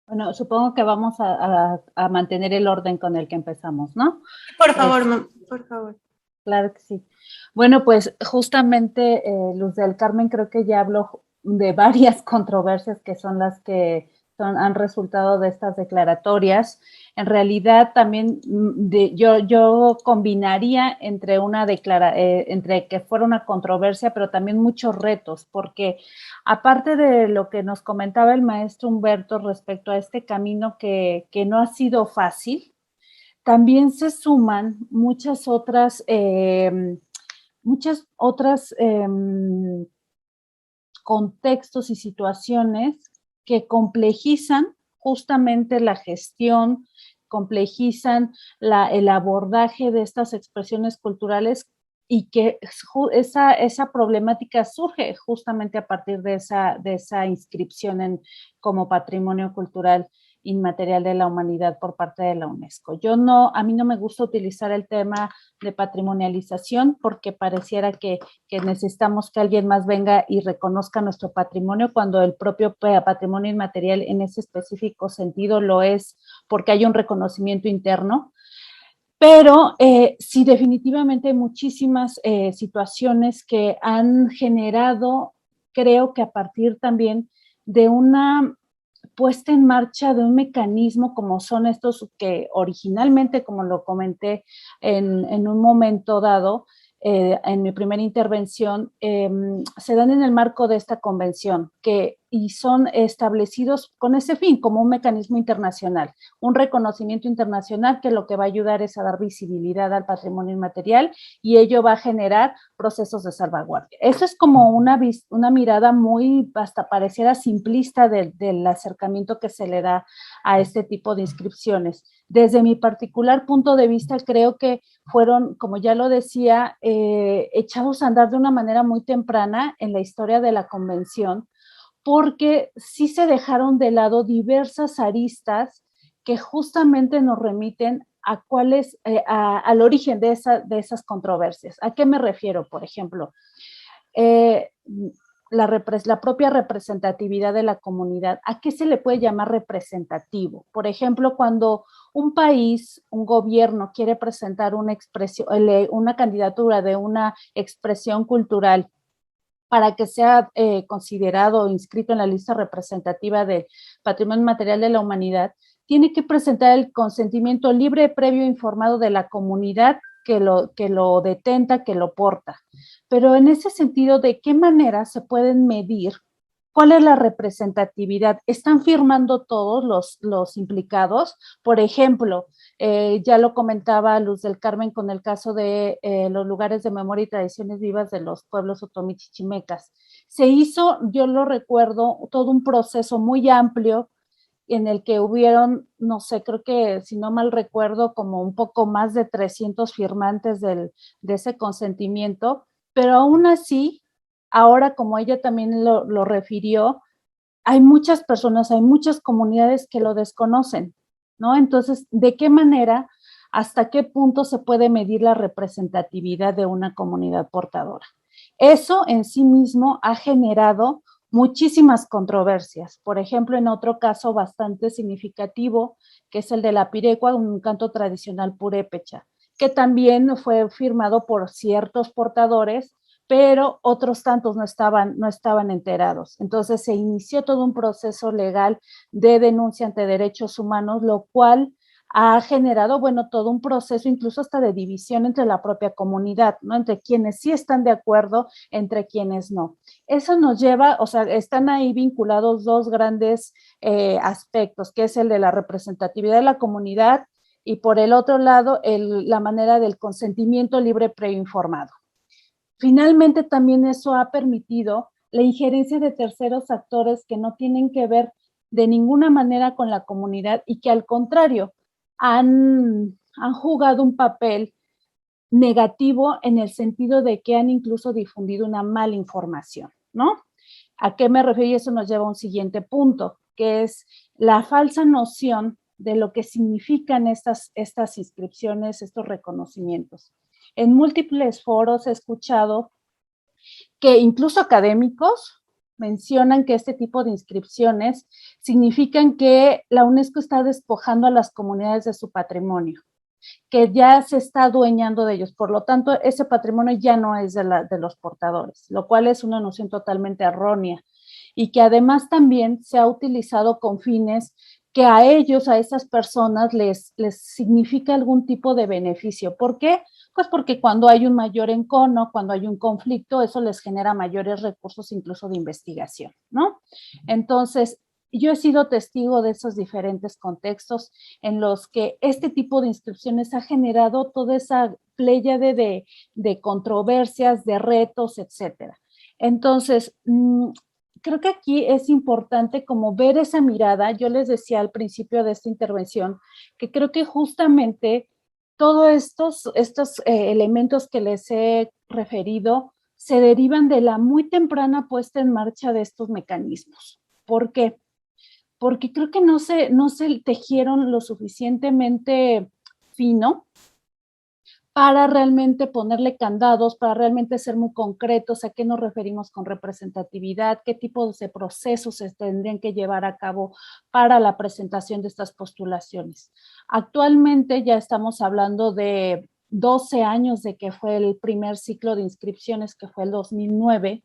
Bueno, supongo que vamos a mantener el orden con el que empezamos, ¿no? Por favor, por favor. Claro que sí. Bueno, pues justamente Luz del Carmen creo que ya habló de varias controversias que son las que han resultado de estas declaratorias. En realidad también yo combinaría entre entre que fuera una controversia, pero también muchos retos, porque aparte de lo que nos comentaba el maestro Humberto respecto a este camino que no ha sido fácil, también se suman muchas otras contextos y situaciones que complejizan justamente la gestión, complejizan el abordaje de estas expresiones culturales, y que esa problemática surge justamente a partir de esa inscripción como patrimonio cultural inmaterial de la humanidad por parte de la UNESCO. A mí no me gusta utilizar el tema de patrimonialización, porque pareciera que necesitamos que alguien más venga y reconozca nuestro patrimonio, cuando el propio patrimonio inmaterial en ese específico sentido lo es, porque hay un reconocimiento interno. Pero sí, definitivamente hay muchísimas situaciones que han generado, creo que a partir también de una puesta en marcha de un mecanismo como son estos que originalmente, como lo comenté en un momento dado, en mi primera intervención, se dan en el marco de esta convención y son establecidos con ese fin, como un mecanismo internacional, un reconocimiento internacional que lo que va a ayudar es a dar visibilidad al patrimonio inmaterial, y ello va a generar procesos de salvaguardia. Eso es como una mirada muy, hasta pareciera simplista del acercamiento que se le da a este tipo de inscripciones. Desde mi particular punto de vista, creo que fueron, como ya lo decía, echados a andar de una manera muy temprana en la historia de la convención, porque sí se dejaron de lado diversas aristas que justamente nos remiten a cuáles, al origen de esas controversias. ¿A qué me refiero? Por ejemplo, la propia representatividad de la comunidad. ¿A qué se le puede llamar representativo? Por ejemplo, cuando un país, un gobierno quiere presentar una candidatura de una expresión cultural para que sea considerado o inscrito en la lista representativa del Patrimonio Material de la Humanidad, tiene que presentar el consentimiento libre, previo, informado de la comunidad que lo detenta, que lo porta. Pero en ese sentido, ¿de qué manera se pueden medir cuál es la representatividad? ¿Están firmando todos los implicados? Por ejemplo, ya lo comentaba Luz del Carmen con el caso de los lugares de memoria y tradiciones vivas de los pueblos otomichichimecas. Se hizo, yo lo recuerdo, todo un proceso muy amplio en el que hubieron, no sé, creo que si no mal recuerdo, como un poco más de 300 firmantes de ese consentimiento, pero aún así, ahora como ella también lo refirió, hay muchas personas, hay muchas comunidades que lo desconocen, ¿no? Entonces, ¿de qué manera, hasta qué punto se puede medir la representatividad de una comunidad portadora? Eso en sí mismo ha generado muchísimas controversias. Por ejemplo, en otro caso bastante significativo, que es el de la pirecua, un canto tradicional purépecha, que también fue firmado por ciertos portadores, pero otros tantos no estaban enterados. Entonces se inició todo un proceso legal de denuncia ante derechos humanos, lo cual ha generado, bueno, todo un proceso incluso hasta de división entre la propia comunidad, ¿no? Entre quienes sí están de acuerdo, entre quienes no. Eso nos lleva, o sea, están ahí vinculados dos grandes aspectos, que es el de la representatividad de la comunidad y por el otro lado, la manera del consentimiento libre preinformado. Finalmente, también eso ha permitido la injerencia de terceros actores que no tienen que ver de ninguna manera con la comunidad y que al contrario han jugado un papel negativo en el sentido de que han incluso difundido una mala información, ¿no? ¿A qué me refiero? Y eso nos lleva a un siguiente punto, que es la falsa noción de lo que significan estas inscripciones, estos reconocimientos. En múltiples foros he escuchado que incluso académicos mencionan que este tipo de inscripciones significan que la UNESCO está despojando a las comunidades de su patrimonio, que ya se está adueñando de ellos. Por lo tanto, ese patrimonio ya no es de los portadores, lo cual es una noción totalmente errónea y que además también se ha utilizado con fines que a ellos, a esas personas, les significa algún tipo de beneficio. ¿Por qué? Pues porque cuando hay un mayor encono, cuando hay un conflicto, eso les genera mayores recursos incluso de investigación, ¿no? Entonces, yo he sido testigo de esos diferentes contextos en los que este tipo de inscripciones ha generado toda esa pléyade de controversias, de retos, etcétera. Entonces, creo que aquí es importante como ver esa mirada. Yo les decía al principio de esta intervención que creo que justamente todos estos elementos que les he referido se derivan de la muy temprana puesta en marcha de estos mecanismos. ¿Por qué? Porque creo que no se tejieron lo suficientemente fino para realmente ponerle candados, para realmente ser muy concretos a qué nos referimos con representatividad, qué tipo de procesos se tendrían que llevar a cabo para la presentación de estas postulaciones. Actualmente ya estamos hablando de 12 años de que fue el primer ciclo de inscripciones, que fue el 2009.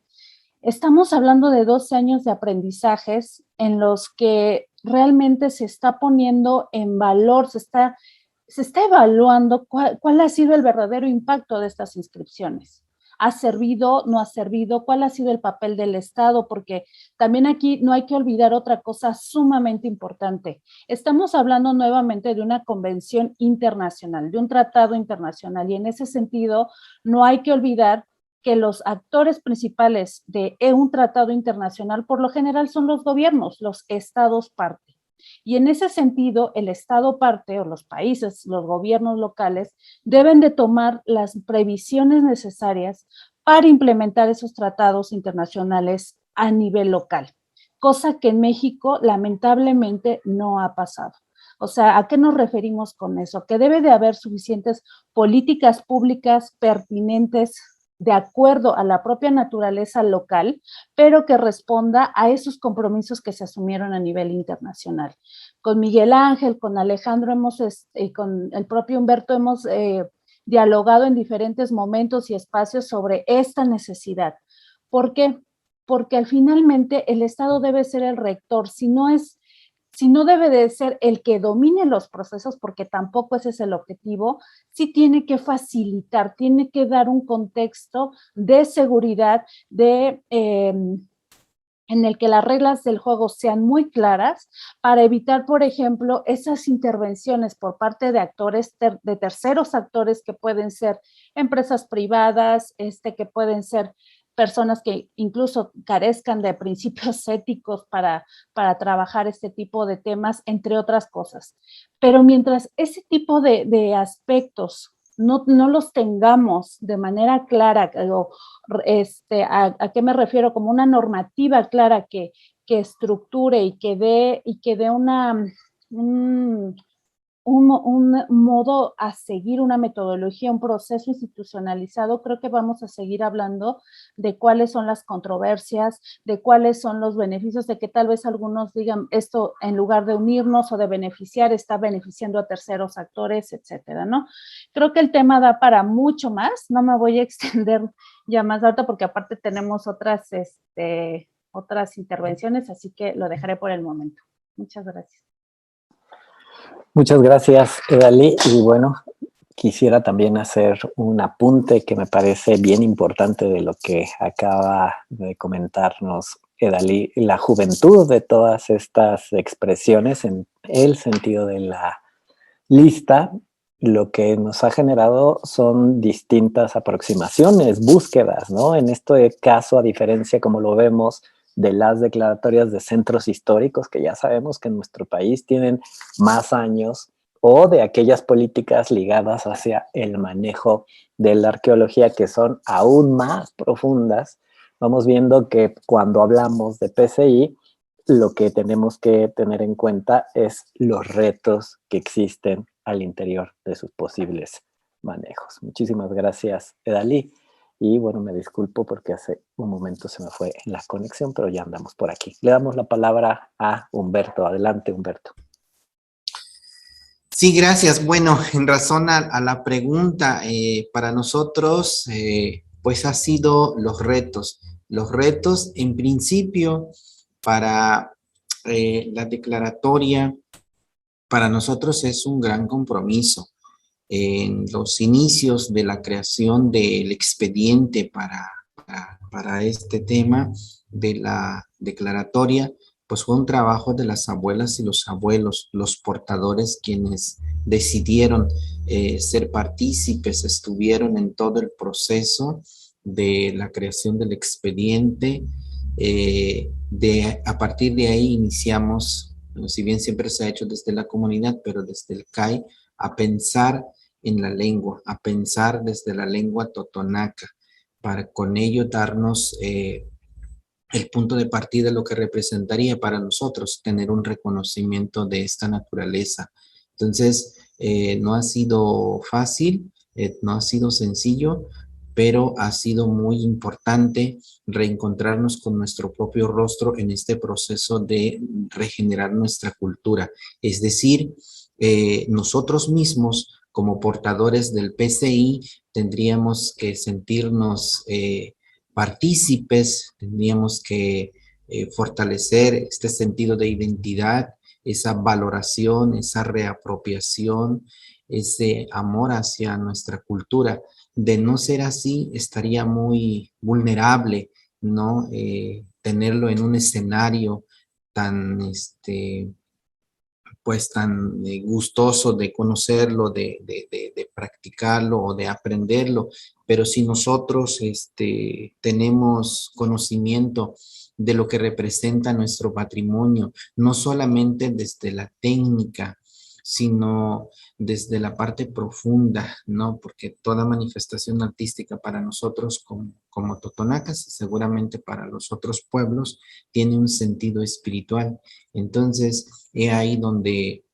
Estamos hablando de 12 años de aprendizajes en los que realmente se está poniendo en valor, se está evaluando cuál ha sido el verdadero impacto de estas inscripciones. ¿Ha servido? ¿No ha servido? ¿Cuál ha sido el papel del Estado? Porque también aquí no hay que olvidar otra cosa sumamente importante. Estamos hablando nuevamente de una convención internacional, de un tratado internacional, y en ese sentido no hay que olvidar que los actores principales de un tratado internacional por lo general son los gobiernos, los estados parte. Y en ese sentido, el Estado parte o los países, los gobiernos locales, deben de tomar las previsiones necesarias para implementar esos tratados internacionales a nivel local, cosa que en México lamentablemente no ha pasado. O sea, ¿a qué nos referimos con eso? Que debe de haber suficientes políticas públicas pertinentes de acuerdo a la propia naturaleza local, pero que responda a esos compromisos que se asumieron a nivel internacional. Con Miguel Ángel, con Alejandro y con el propio Humberto hemos dialogado en diferentes momentos y espacios sobre esta necesidad. ¿Por qué? Porque finalmente el Estado debe ser el rector, si no debe de ser el que domine los procesos, porque tampoco ese es el objetivo, sí tiene que facilitar, tiene que dar un contexto de seguridad, en el que las reglas del juego sean muy claras para evitar, por ejemplo, esas intervenciones por parte de actores, de terceros actores que pueden ser empresas privadas, que pueden ser personas que incluso carezcan de principios éticos para trabajar este tipo de temas, entre otras cosas. Pero mientras ese tipo de aspectos no los tengamos de manera clara, o ¿a qué me refiero? Como una normativa clara que estructure y que dé un modo a seguir, una metodología, un proceso institucionalizado, creo que vamos a seguir hablando de cuáles son las controversias, de cuáles son los beneficios, de que tal vez algunos digan esto en lugar de unirnos o de beneficiar, está beneficiando a terceros actores, etcétera, ¿no? Creo que el tema da para mucho más, no me voy a extender ya más alto porque aparte tenemos otras intervenciones, así que lo dejaré por el momento. Muchas gracias. Muchas gracias, Edalí. Y bueno, quisiera también hacer un apunte que me parece bien importante de lo que acaba de comentarnos Edalí, la juventud de todas estas expresiones en el sentido de la lista. Lo que nos ha generado son distintas aproximaciones, búsquedas, ¿no? En este caso, a diferencia, como lo vemos, de las declaratorias de centros históricos, que ya sabemos que en nuestro país tienen más años, o de aquellas políticas ligadas hacia el manejo de la arqueología, que son aún más profundas. Vamos viendo que cuando hablamos de PCI, lo que tenemos que tener en cuenta es los retos que existen al interior de sus posibles manejos. Muchísimas gracias, Edalí. Y bueno, me disculpo porque hace un momento se me fue la conexión, pero ya andamos por aquí. Le damos la palabra a Humberto. Adelante, Humberto. Sí, gracias. Bueno, en razón a la pregunta, para nosotros, pues ha sido los retos. Los retos, en principio, para la declaratoria, para nosotros es un gran compromiso. En los inicios de la creación del expediente para este tema de la declaratoria, pues fue un trabajo de las abuelas y los abuelos, los portadores, quienes decidieron ser partícipes, estuvieron en todo el proceso de la creación del expediente. A partir de ahí iniciamos, si bien siempre se ha hecho desde la comunidad, pero desde el CAI, a pensar en la lengua, a pensar desde la lengua totonaca, para con ello darnos el punto de partida, lo que representaría para nosotros tener un reconocimiento de esta naturaleza. Entonces, no ha sido fácil, no ha sido sencillo, pero ha sido muy importante reencontrarnos con nuestro propio rostro en este proceso de regenerar nuestra cultura. Es decir, nosotros mismos, como portadores del PCI, tendríamos que sentirnos partícipes, tendríamos que fortalecer este sentido de identidad, esa valoración, esa reapropiación, ese amor hacia nuestra cultura. De no ser así, estaría muy vulnerable, ¿no? Tenerlo en un escenario tan, pues tan gustoso de conocerlo, de practicarlo o de aprenderlo, pero si nosotros tenemos conocimiento de lo que representa nuestro patrimonio, no solamente desde la técnica, sino desde la parte profunda, ¿no? Porque toda manifestación artística para nosotros como totonacas y seguramente para los otros pueblos tiene un sentido espiritual. Entonces, es ahí donde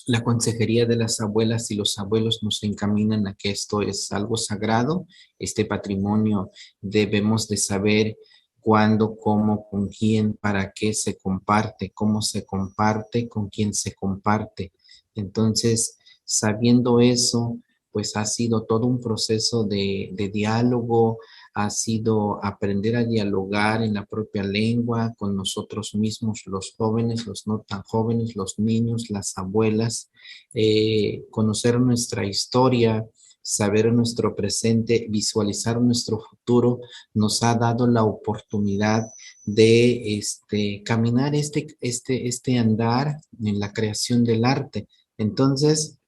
la consejería de las abuelas y los abuelos nos encaminan a que esto es algo sagrado. Este patrimonio debemos de saber cuándo, cómo, con quién, para qué se comparte, cómo se comparte, con quién se comparte. Entonces, sabiendo eso, pues ha sido todo un proceso de diálogo, ha sido aprender a dialogar en la propia lengua con nosotros mismos, los jóvenes, los no tan jóvenes, los niños, las abuelas, conocer nuestra historia, saber nuestro presente, visualizar nuestro futuro, nos ha dado la oportunidad de caminar este andar en la creación del arte. Entonces,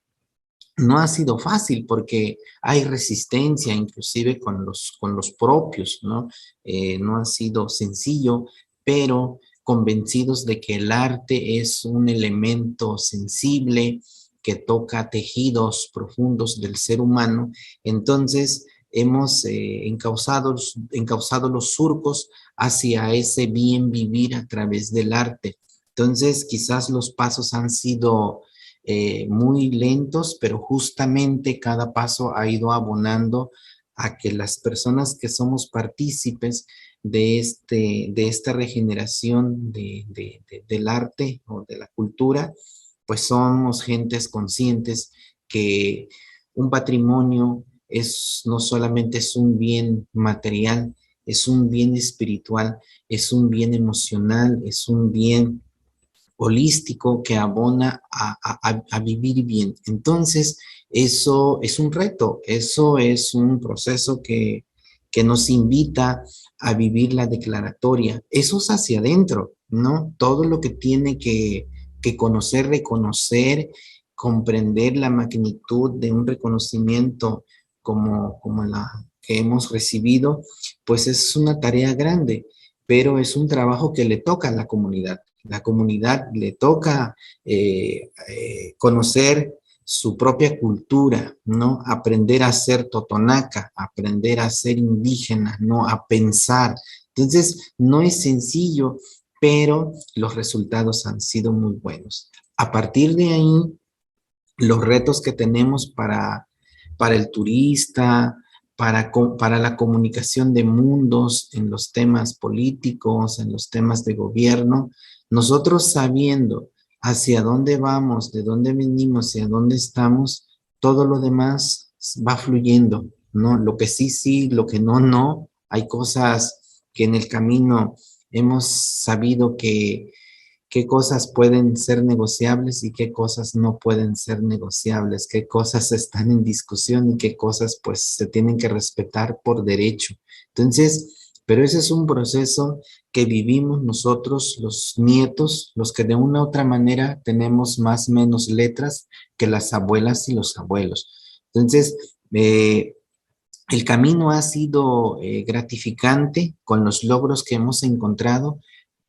no ha sido fácil porque hay resistencia inclusive con los propios, ¿no? No ha sido sencillo, pero convencidos de que el arte es un elemento sensible que toca tejidos profundos del ser humano, entonces hemos encauzado los surcos hacia ese bien vivir a través del arte. Entonces, quizás los pasos han sido muy lentos, pero justamente cada paso ha ido abonando a que las personas que somos partícipes de esta regeneración del arte o de la cultura, pues somos gentes conscientes que un patrimonio no solamente es un bien material, es un bien espiritual, es un bien emocional, es un bien holístico que abona a vivir bien. Entonces, eso es un reto, eso es un proceso que nos invita a vivir la declaratoria. Eso es hacia adentro, ¿no? Todo lo que tiene que conocer, reconocer, comprender la magnitud de un reconocimiento como la que hemos recibido, pues es una tarea grande, pero es un trabajo que le toca a la comunidad. La comunidad le toca conocer su propia cultura, ¿no? Aprender a ser totonaca, aprender a ser indígena, ¿no? A pensar. Entonces, no es sencillo, pero los resultados han sido muy buenos. A partir de ahí, los retos que tenemos para el turista, para la comunicación de mundos en los temas políticos, en los temas de gobierno, nosotros sabiendo hacia dónde vamos, de dónde venimos y a dónde estamos, todo lo demás va fluyendo, ¿no? Lo que sí, sí, lo que no, no. Hay cosas que en el camino hemos sabido qué cosas pueden ser negociables y qué cosas no pueden ser negociables, qué cosas están en discusión y qué cosas pues se tienen que respetar por derecho. Entonces, pero ese es un proceso que vivimos nosotros, los nietos, los que de una u otra manera tenemos más o menos letras que las abuelas y los abuelos. Entonces, el camino ha sido gratificante con los logros que hemos encontrado,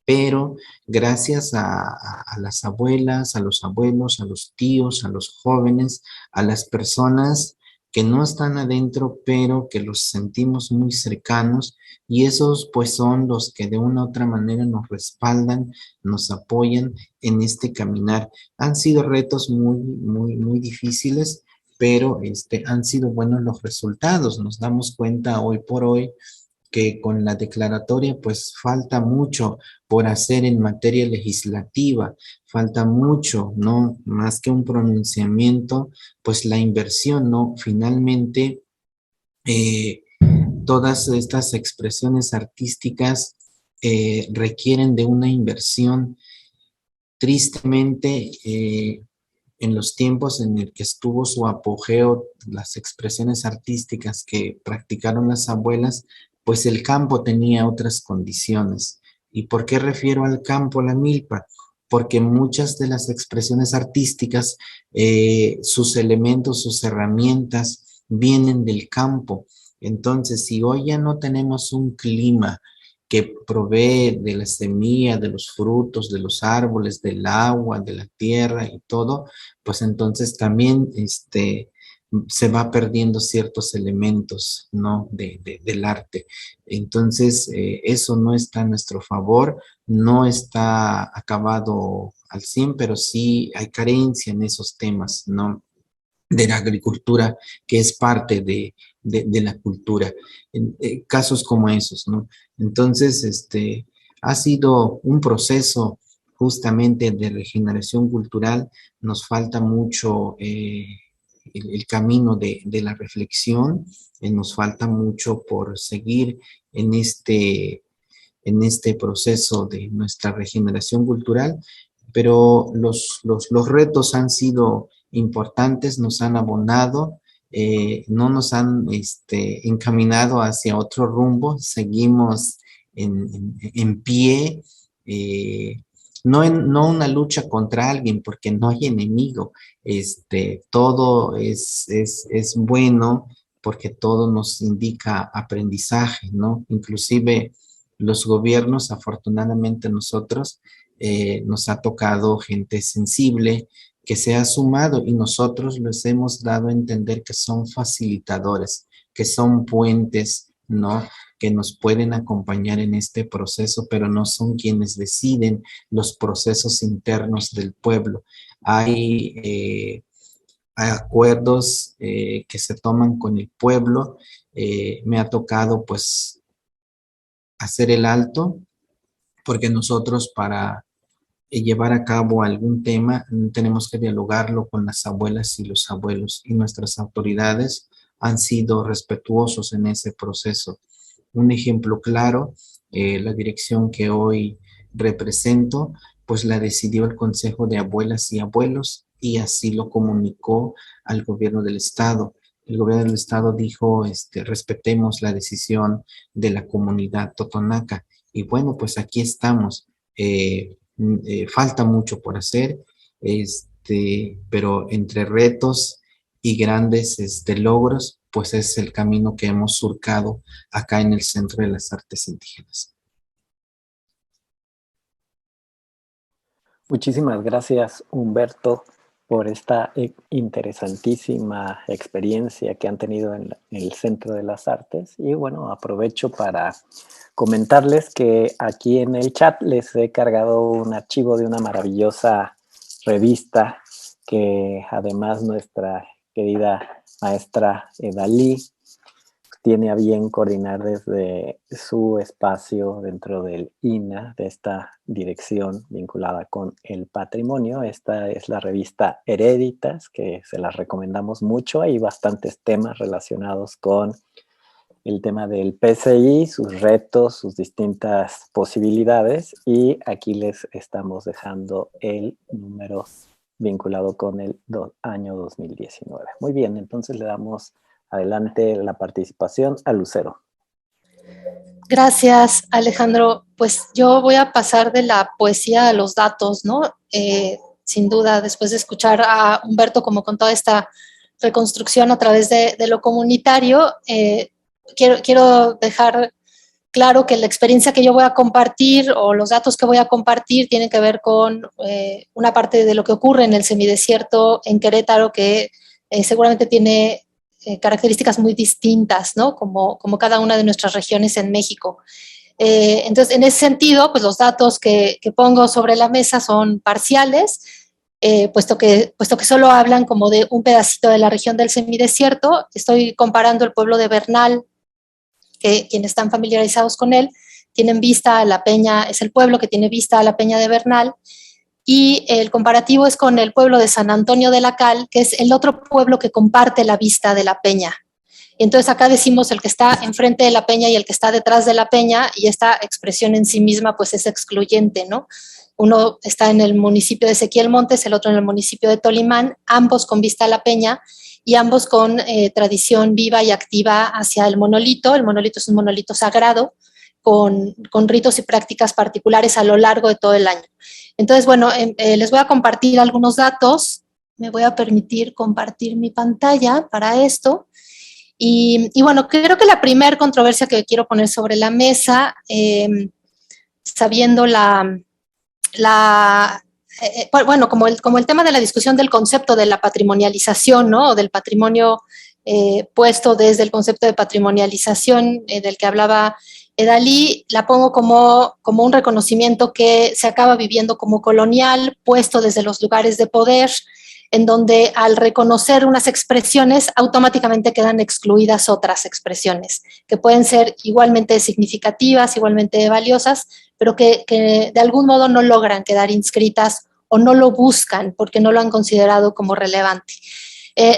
pero gracias a las abuelas, a los abuelos, a los tíos, a los jóvenes, a las personas que no están adentro, pero que los sentimos muy cercanos, y esos pues son los que de una u otra manera nos respaldan, nos apoyan en este caminar. Han sido retos muy difíciles, pero han sido buenos los resultados. Nos damos cuenta hoy por hoy que con la declaratoria pues falta mucho por hacer en materia legislativa, falta mucho, ¿no? Más que un pronunciamiento, pues la inversión, ¿no? Finalmente, eh, todas estas expresiones artísticas requieren de una inversión. Tristemente, en los tiempos en el que estuvo su apogeo, las expresiones artísticas que practicaron las abuelas, pues el campo tenía otras condiciones. ¿Y por qué refiero al campo, la milpa? Porque muchas de las expresiones artísticas, sus elementos, sus herramientas, vienen del campo. Entonces, si hoy ya no tenemos un clima que provee de la semilla, de los frutos, de los árboles, del agua, de la tierra y todo, pues entonces también se va perdiendo ciertos elementos, ¿no? Del arte. Entonces, eso no está a nuestro favor, no está acabado al 100, pero sí hay carencia en esos temas, ¿no? De la agricultura, que es parte de la cultura. Casos como esos, ¿no? Entonces, ha sido un proceso justamente de regeneración cultural. Nos falta mucho el camino de la reflexión, nos falta mucho por seguir en este proceso de nuestra regeneración cultural, pero los retos han sido importantes, nos han abonado, no nos han encaminado hacia otro rumbo, seguimos en pie, no una lucha contra alguien, porque no hay enemigo, todo es bueno, porque todo nos indica aprendizaje, ¿no? Inclusive los gobiernos, afortunadamente nosotros, nos ha tocado gente sensible que se ha sumado y nosotros les hemos dado a entender que son facilitadores, que son puentes, ¿no? Que nos pueden acompañar en este proceso, pero no son quienes deciden los procesos internos del pueblo. Hay acuerdos que se toman con el pueblo. Me ha tocado pues hacer el alto, porque nosotros para llevar a cabo algún tema tenemos que dialogarlo con las abuelas y los abuelos, y nuestras autoridades han sido respetuosos en ese proceso. Un ejemplo claro, la dirección que hoy represento, pues la decidió el Consejo de Abuelas y Abuelos y así lo comunicó al gobierno del estado. El gobierno del estado dijo, respetemos la decisión de la comunidad totonaca. Y bueno, pues aquí estamos. Falta mucho por hacer, pero entre retos y grandes logros, pues es el camino que hemos surcado acá en el Centro de las Artes Indígenas. Muchísimas gracias, Humberto, por esta interesantísima experiencia que han tenido en el Centro de las Artes. Y bueno, aprovecho para comentarles que aquí en el chat les he cargado un archivo de una maravillosa revista que además nuestra querida maestra Dalí tiene a bien coordinar desde su espacio dentro del INA, de esta dirección vinculada con el patrimonio. Esta es la revista Heréditas, que se las recomendamos mucho. Hay bastantes temas relacionados con el tema del PCI, sus retos, sus distintas posibilidades, y aquí les estamos dejando el número vinculado con el año 2019. Muy bien, entonces le damos adelante la participación a Lucero. Gracias, Alejandro. Pues yo voy a pasar de la poesía a los datos, ¿no? Sin duda, después de escuchar a Humberto como con toda esta reconstrucción a través de lo comunitario, quiero dejar claro que la experiencia que yo voy a compartir o los datos que voy a compartir tienen que ver con una parte de lo que ocurre en el semidesierto en Querétaro, que seguramente tiene características muy distintas, ¿no? Como cada una de nuestras regiones en México. Entonces, en ese sentido, pues los datos que pongo sobre la mesa son parciales, puesto que solo hablan como de un pedacito de la región del semidesierto. Estoy comparando el pueblo de Bernal, que quienes están familiarizados con él tienen vista a la peña, es el pueblo que tiene vista a la peña de Bernal, y el comparativo es con el pueblo de San Antonio de la Cal, que es el otro pueblo que comparte la vista de la peña. Y entonces acá decimos el que está enfrente de la peña y el que está detrás de la peña, y esta expresión en sí misma pues es excluyente, ¿no? Uno está en el municipio de Ezequiel Montes, el otro en el municipio de Tolimán, ambos con vista a la peña y ambos con tradición viva y activa hacia el monolito. El monolito es un monolito sagrado con ritos y prácticas particulares a lo largo de todo el año. Entonces, bueno, les voy a compartir algunos datos. Me voy a permitir compartir mi pantalla para esto. Y bueno, creo que la primera controversia que quiero poner sobre la mesa, sabiendo bueno, como el tema de la discusión del concepto de la patrimonialización, ¿no? O del patrimonio puesto desde el concepto de patrimonialización del que hablaba Dalí, la pongo como un reconocimiento que se acaba viviendo como colonial, puesto desde los lugares de poder, en donde al reconocer unas expresiones automáticamente quedan excluidas otras expresiones, que pueden ser igualmente significativas, igualmente valiosas, pero que de algún modo no logran quedar inscritas o no lo buscan porque no lo han considerado como relevante.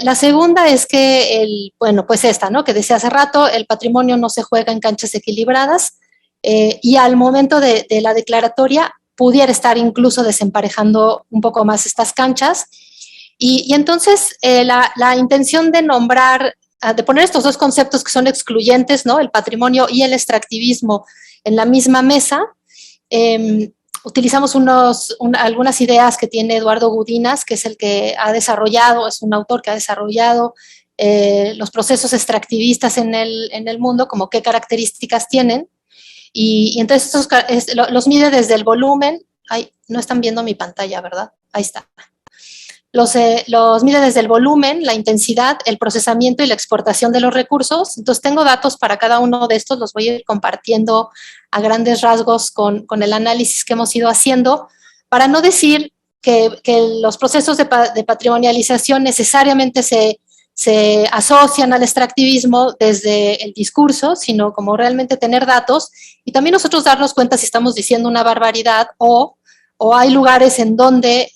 La segunda es que, bueno, pues esta, ¿no? Que decía hace rato, el patrimonio no se juega en canchas equilibradas y al momento de la declaratoria pudiera estar incluso desemparejando un poco más estas canchas. Y entonces la intención de nombrar, de poner estos dos conceptos que son excluyentes, ¿no? El patrimonio y el extractivismo en la misma mesa, utilizamos algunas ideas que tiene Eduardo Gudinas, que es el que ha desarrollado, es un autor que ha desarrollado los procesos extractivistas en el mundo, como qué características tienen, y entonces los mide desde el volumen. Ay, no están viendo mi pantalla, ¿verdad? Ahí está. Los mide desde el volumen, la intensidad, el procesamiento y la exportación de los recursos. Entonces tengo datos para cada uno de estos, los voy a ir compartiendo a grandes rasgos con el análisis que hemos ido haciendo, para no decir que los procesos de patrimonialización necesariamente se asocian al extractivismo desde el discurso, sino como realmente tener datos y también nosotros darnos cuenta si estamos diciendo una barbaridad o hay lugares en donde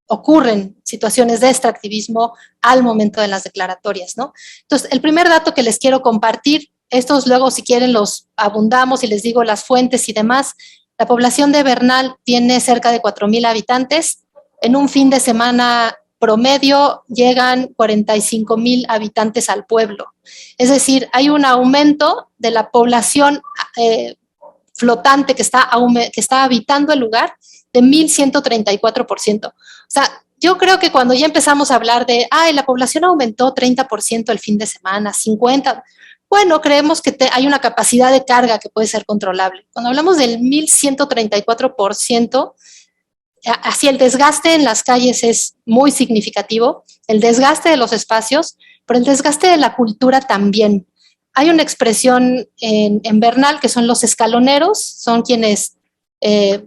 ocurren situaciones de extractivismo al momento de las declaratorias, ¿no? Entonces, el primer dato que les quiero compartir, estos luego si quieren los abundamos y les digo las fuentes y demás. La población de Bernal tiene cerca de 4,000 habitantes. En un fin de semana promedio llegan 45,000 habitantes al pueblo. Es decir, hay un aumento de la población flotante que está habitando el lugar de 1,134%. O sea, yo creo que cuando ya empezamos a hablar de, la población aumentó 30% el fin de semana, 50%, bueno, creemos que hay una capacidad de carga que puede ser controlable. Cuando hablamos del 1,134%, así el desgaste en las calles es muy significativo, el desgaste de los espacios, pero el desgaste de la cultura también. Hay una expresión en Bernal que son los escaloneros, son quienes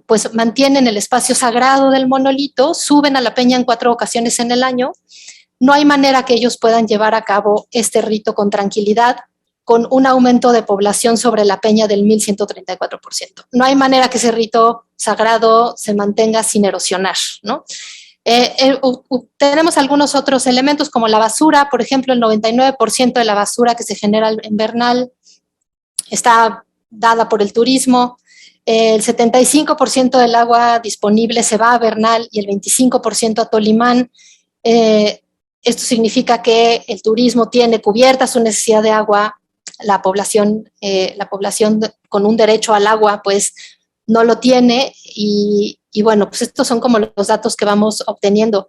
pues mantienen el espacio sagrado del monolito, suben a la peña en 4 ocasiones en el año. No hay manera que ellos puedan llevar a cabo este rito con tranquilidad, con un aumento de población sobre la peña del 1,134%. No hay manera que ese rito sagrado se mantenga sin erosionar, ¿no? Tenemos algunos otros elementos como la basura, por ejemplo, el 99% de la basura que se genera en Bernal está dada por el turismo. El 75% del agua disponible se va a Bernal y el 25% a Tolimán. Esto significa que el turismo tiene cubierta su necesidad de agua. La población con un derecho al agua pues no lo tiene y bueno, pues estos son como los datos que vamos obteniendo.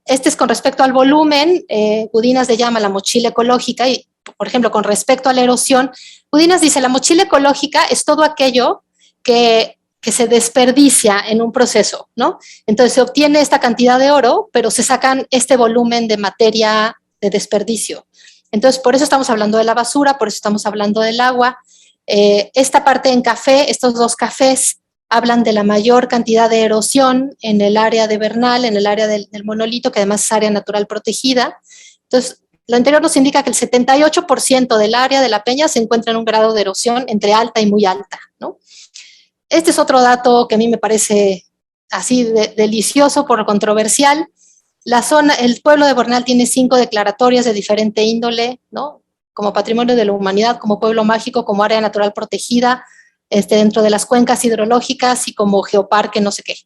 Este es con respecto al volumen. Gudinas le llama la mochila ecológica y, por ejemplo, con respecto a la erosión, Gudinas dice la mochila ecológica es todo aquello que se desperdicia en un proceso, ¿no? Entonces se obtiene esta cantidad de oro, pero se sacan este volumen de materia de desperdicio. Entonces, por eso estamos hablando de la basura, por eso estamos hablando del agua. Esta parte en café, estos 2 cafés, hablan de la mayor cantidad de erosión en el área de Bernal, en el área del monolito, que además es área natural protegida. Entonces, lo anterior nos indica que el 78% del área de la peña se encuentra en un grado de erosión entre alta y muy alta, ¿no? Este es otro dato que a mí me parece así delicioso por controversial. El pueblo de Bernal tiene 5 declaratorias de diferente índole, ¿no? Como patrimonio de la humanidad, como pueblo mágico, como área natural protegida, dentro de las cuencas hidrológicas y como geoparque, no sé qué.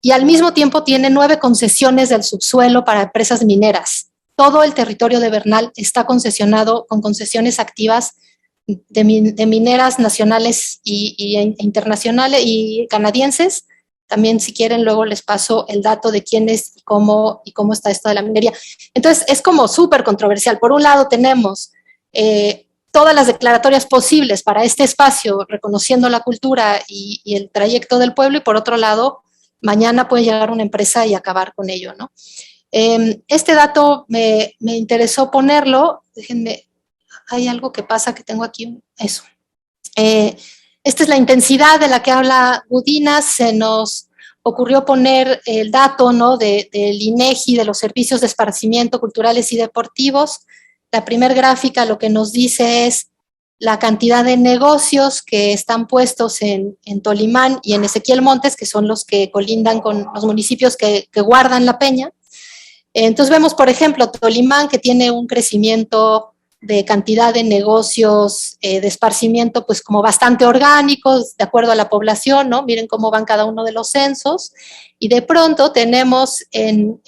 Y al mismo tiempo tiene 9 concesiones del subsuelo para empresas mineras. Todo el territorio de Bernal está concesionado con concesiones activas de mineras nacionales e internacionales y canadienses. También, si quieren, luego les paso el dato de quién es y cómo está esto de la minería. Entonces, es como súper controversial. Por un lado, tenemos todas las declaratorias posibles para este espacio, reconociendo la cultura y el trayecto del pueblo, y por otro lado, mañana puede llegar una empresa y acabar con ello, ¿no? Este dato me interesó ponerlo. Déjenme, hay algo que pasa que tengo aquí, eso. Esta es la intensidad de la que habla Gudinas. Se nos ocurrió poner el dato, ¿no?, del INEGI, de los servicios de esparcimiento culturales y deportivos. La primera gráfica lo que nos dice es la cantidad de negocios que están puestos en Tolimán y en Ezequiel Montes, que son los que colindan con los municipios que guardan la peña. Entonces vemos, por ejemplo, Tolimán, que tiene un crecimiento de cantidad de negocios de esparcimiento, pues como bastante orgánicos, de acuerdo a la población, ¿no? Miren cómo van cada uno de los censos. Y de pronto tenemos en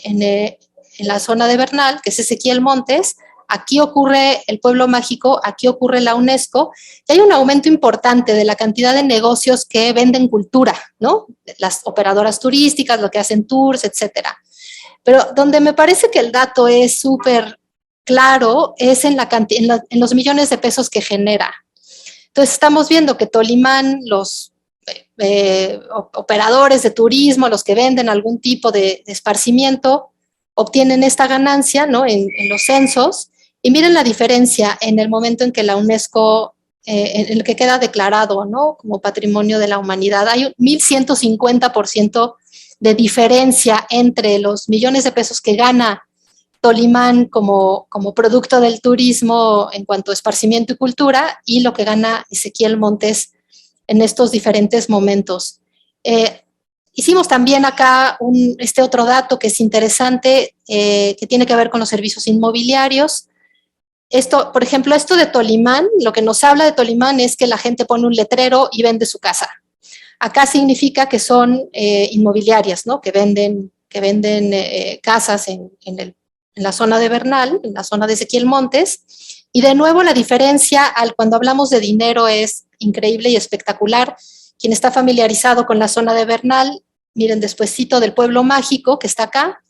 la zona de Bernal, que es Ezequiel Montes, aquí ocurre el Pueblo Mágico, aquí ocurre la UNESCO, y hay un aumento importante de la cantidad de negocios que venden cultura, ¿no? Las operadoras turísticas, lo que hacen tours, etcétera. Pero donde me parece que el dato es súper claro es en los millones de pesos que genera. Entonces estamos viendo que Tolimán, los operadores de turismo, los que venden algún tipo de esparcimiento, obtienen esta ganancia, ¿no?, en los censos. Y miren la diferencia en el momento en que la UNESCO, en el que queda declarado, ¿no?, como Patrimonio de la Humanidad. Hay un 1.150% de diferencia entre los millones de pesos que gana Tolimán como producto del turismo en cuanto a esparcimiento y cultura y lo que gana Ezequiel Montes en estos diferentes momentos. Hicimos también acá este otro dato que es interesante, que tiene que ver con los servicios inmobiliarios. Esto, por ejemplo, esto de Tolimán, lo que nos habla de Tolimán es que la gente pone un letrero y vende su casa. Acá significa que son inmobiliarias, ¿no?, que venden casas en la zona de Bernal, en la zona de Ezequiel Montes. Y de nuevo la diferencia cuando hablamos de dinero es increíble y espectacular. Quien está familiarizado con la zona de Bernal, miren despuesito del Pueblo Mágico que está acá,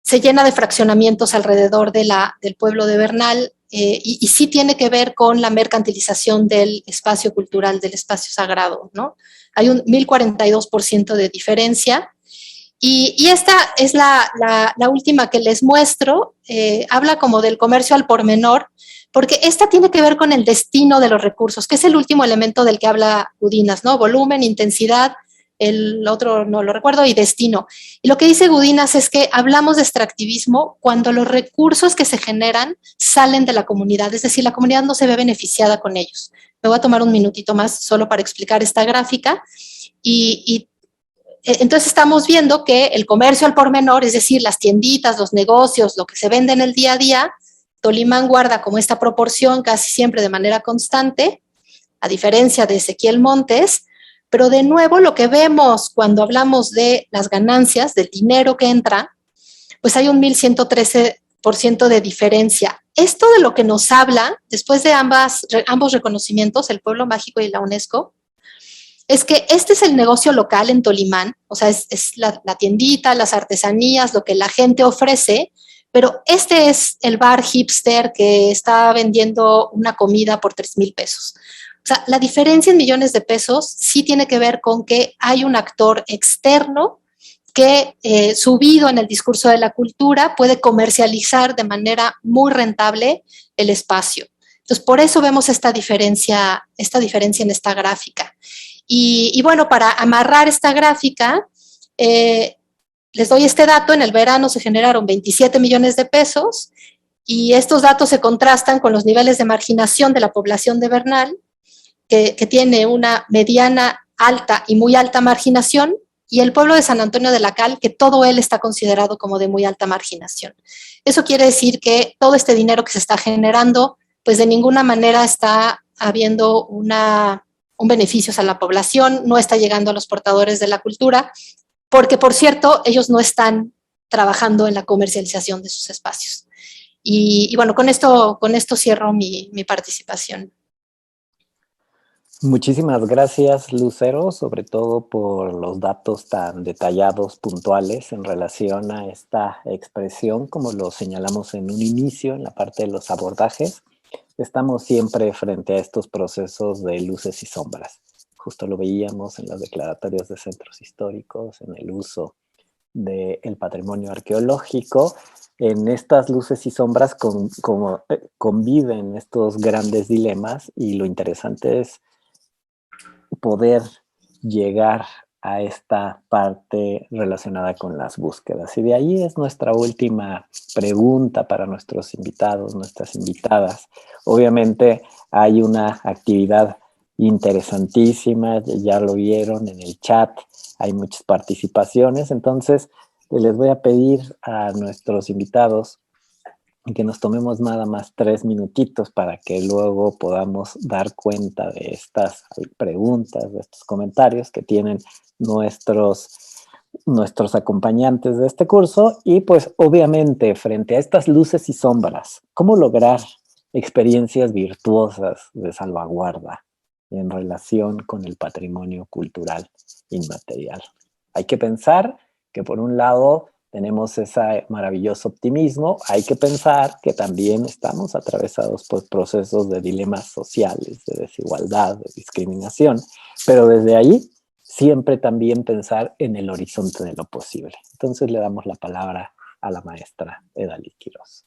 se llena de fraccionamientos alrededor del pueblo de Bernal, y sí tiene que ver con la mercantilización del espacio cultural, del espacio sagrado, ¿no? Hay un 1.042% de diferencia. Y esta es la última que les muestro, habla como del comercio al por menor, porque esta tiene que ver con el destino de los recursos, que es el último elemento del que habla Gudinas, ¿no? Volumen, intensidad, el otro no lo recuerdo, y destino. Y lo que dice Gudinas es que hablamos de extractivismo cuando los recursos que se generan salen de la comunidad, es decir, la comunidad no se ve beneficiada con ellos. Me voy a tomar un minutito más solo para explicar esta gráfica. Entonces estamos viendo que el comercio al por menor, es decir, las tienditas, los negocios, lo que se vende en el día a día, Tolimán guarda como esta proporción casi siempre de manera constante, a diferencia de Ezequiel Montes, pero de nuevo lo que vemos cuando hablamos de las ganancias, del dinero que entra, pues hay un 1.113% de diferencia. Esto de lo que nos habla, después de ambos reconocimientos, el Pueblo Mágico y la UNESCO, es que este es el negocio local en Tolimán, o sea, es la tiendita, las artesanías, lo que la gente ofrece, pero este es el bar hipster que está vendiendo una comida por 3,000 pesos. O sea, la diferencia en millones de pesos sí tiene que ver con que hay un actor externo que, subido en el discurso de la cultura, puede comercializar de manera muy rentable el espacio. Entonces, por eso vemos esta diferencia en esta gráfica. Y bueno, para amarrar esta gráfica, les doy este dato. En el verano se generaron 27 millones de pesos y estos datos se contrastan con los niveles de marginación de la población de Bernal, que tiene una mediana, alta y muy alta marginación, y el pueblo de San Antonio de la Cal, que todo él está considerado como de muy alta marginación. Eso quiere decir que todo este dinero que se está generando, pues de ninguna manera está habiendo un beneficio a la población, no está llegando a los portadores de la cultura, porque, por cierto, ellos no están trabajando en la comercialización de sus espacios. Y bueno, con esto cierro mi participación. Muchísimas gracias, Lucero, sobre todo por los datos tan detallados, puntuales en relación a esta expresión, como lo señalamos en un inicio, en la parte de los abordajes. Estamos siempre frente a estos procesos de luces y sombras. justo lo veíamos en las declaratorias de centros históricos, en el uso del patrimonio arqueológico. En estas luces y sombras conviven estos grandes dilemas, y lo interesante es poder llegar a esta parte relacionada con las búsquedas. Y de ahí es nuestra última pregunta para nuestros invitados, nuestras invitadas. Obviamente hay una actividad interesantísima, ya lo vieron en el chat, hay muchas participaciones, entonces les voy a pedir a nuestros invitados que nos tomemos nada más 3 minutitos para que luego podamos dar cuenta de estas preguntas, de estos comentarios que tienen nuestros acompañantes de este curso. Y pues obviamente frente a estas luces y sombras, ¿cómo lograr experiencias virtuosas de salvaguarda en relación con el patrimonio cultural inmaterial? Hay que pensar que por un lado tenemos ese maravilloso optimismo, hay que pensar que también estamos atravesados por procesos de dilemas sociales, de desigualdad, de discriminación, pero desde ahí siempre también pensar en el horizonte de lo posible. Entonces le damos la palabra a la maestra Edalit Quiroz.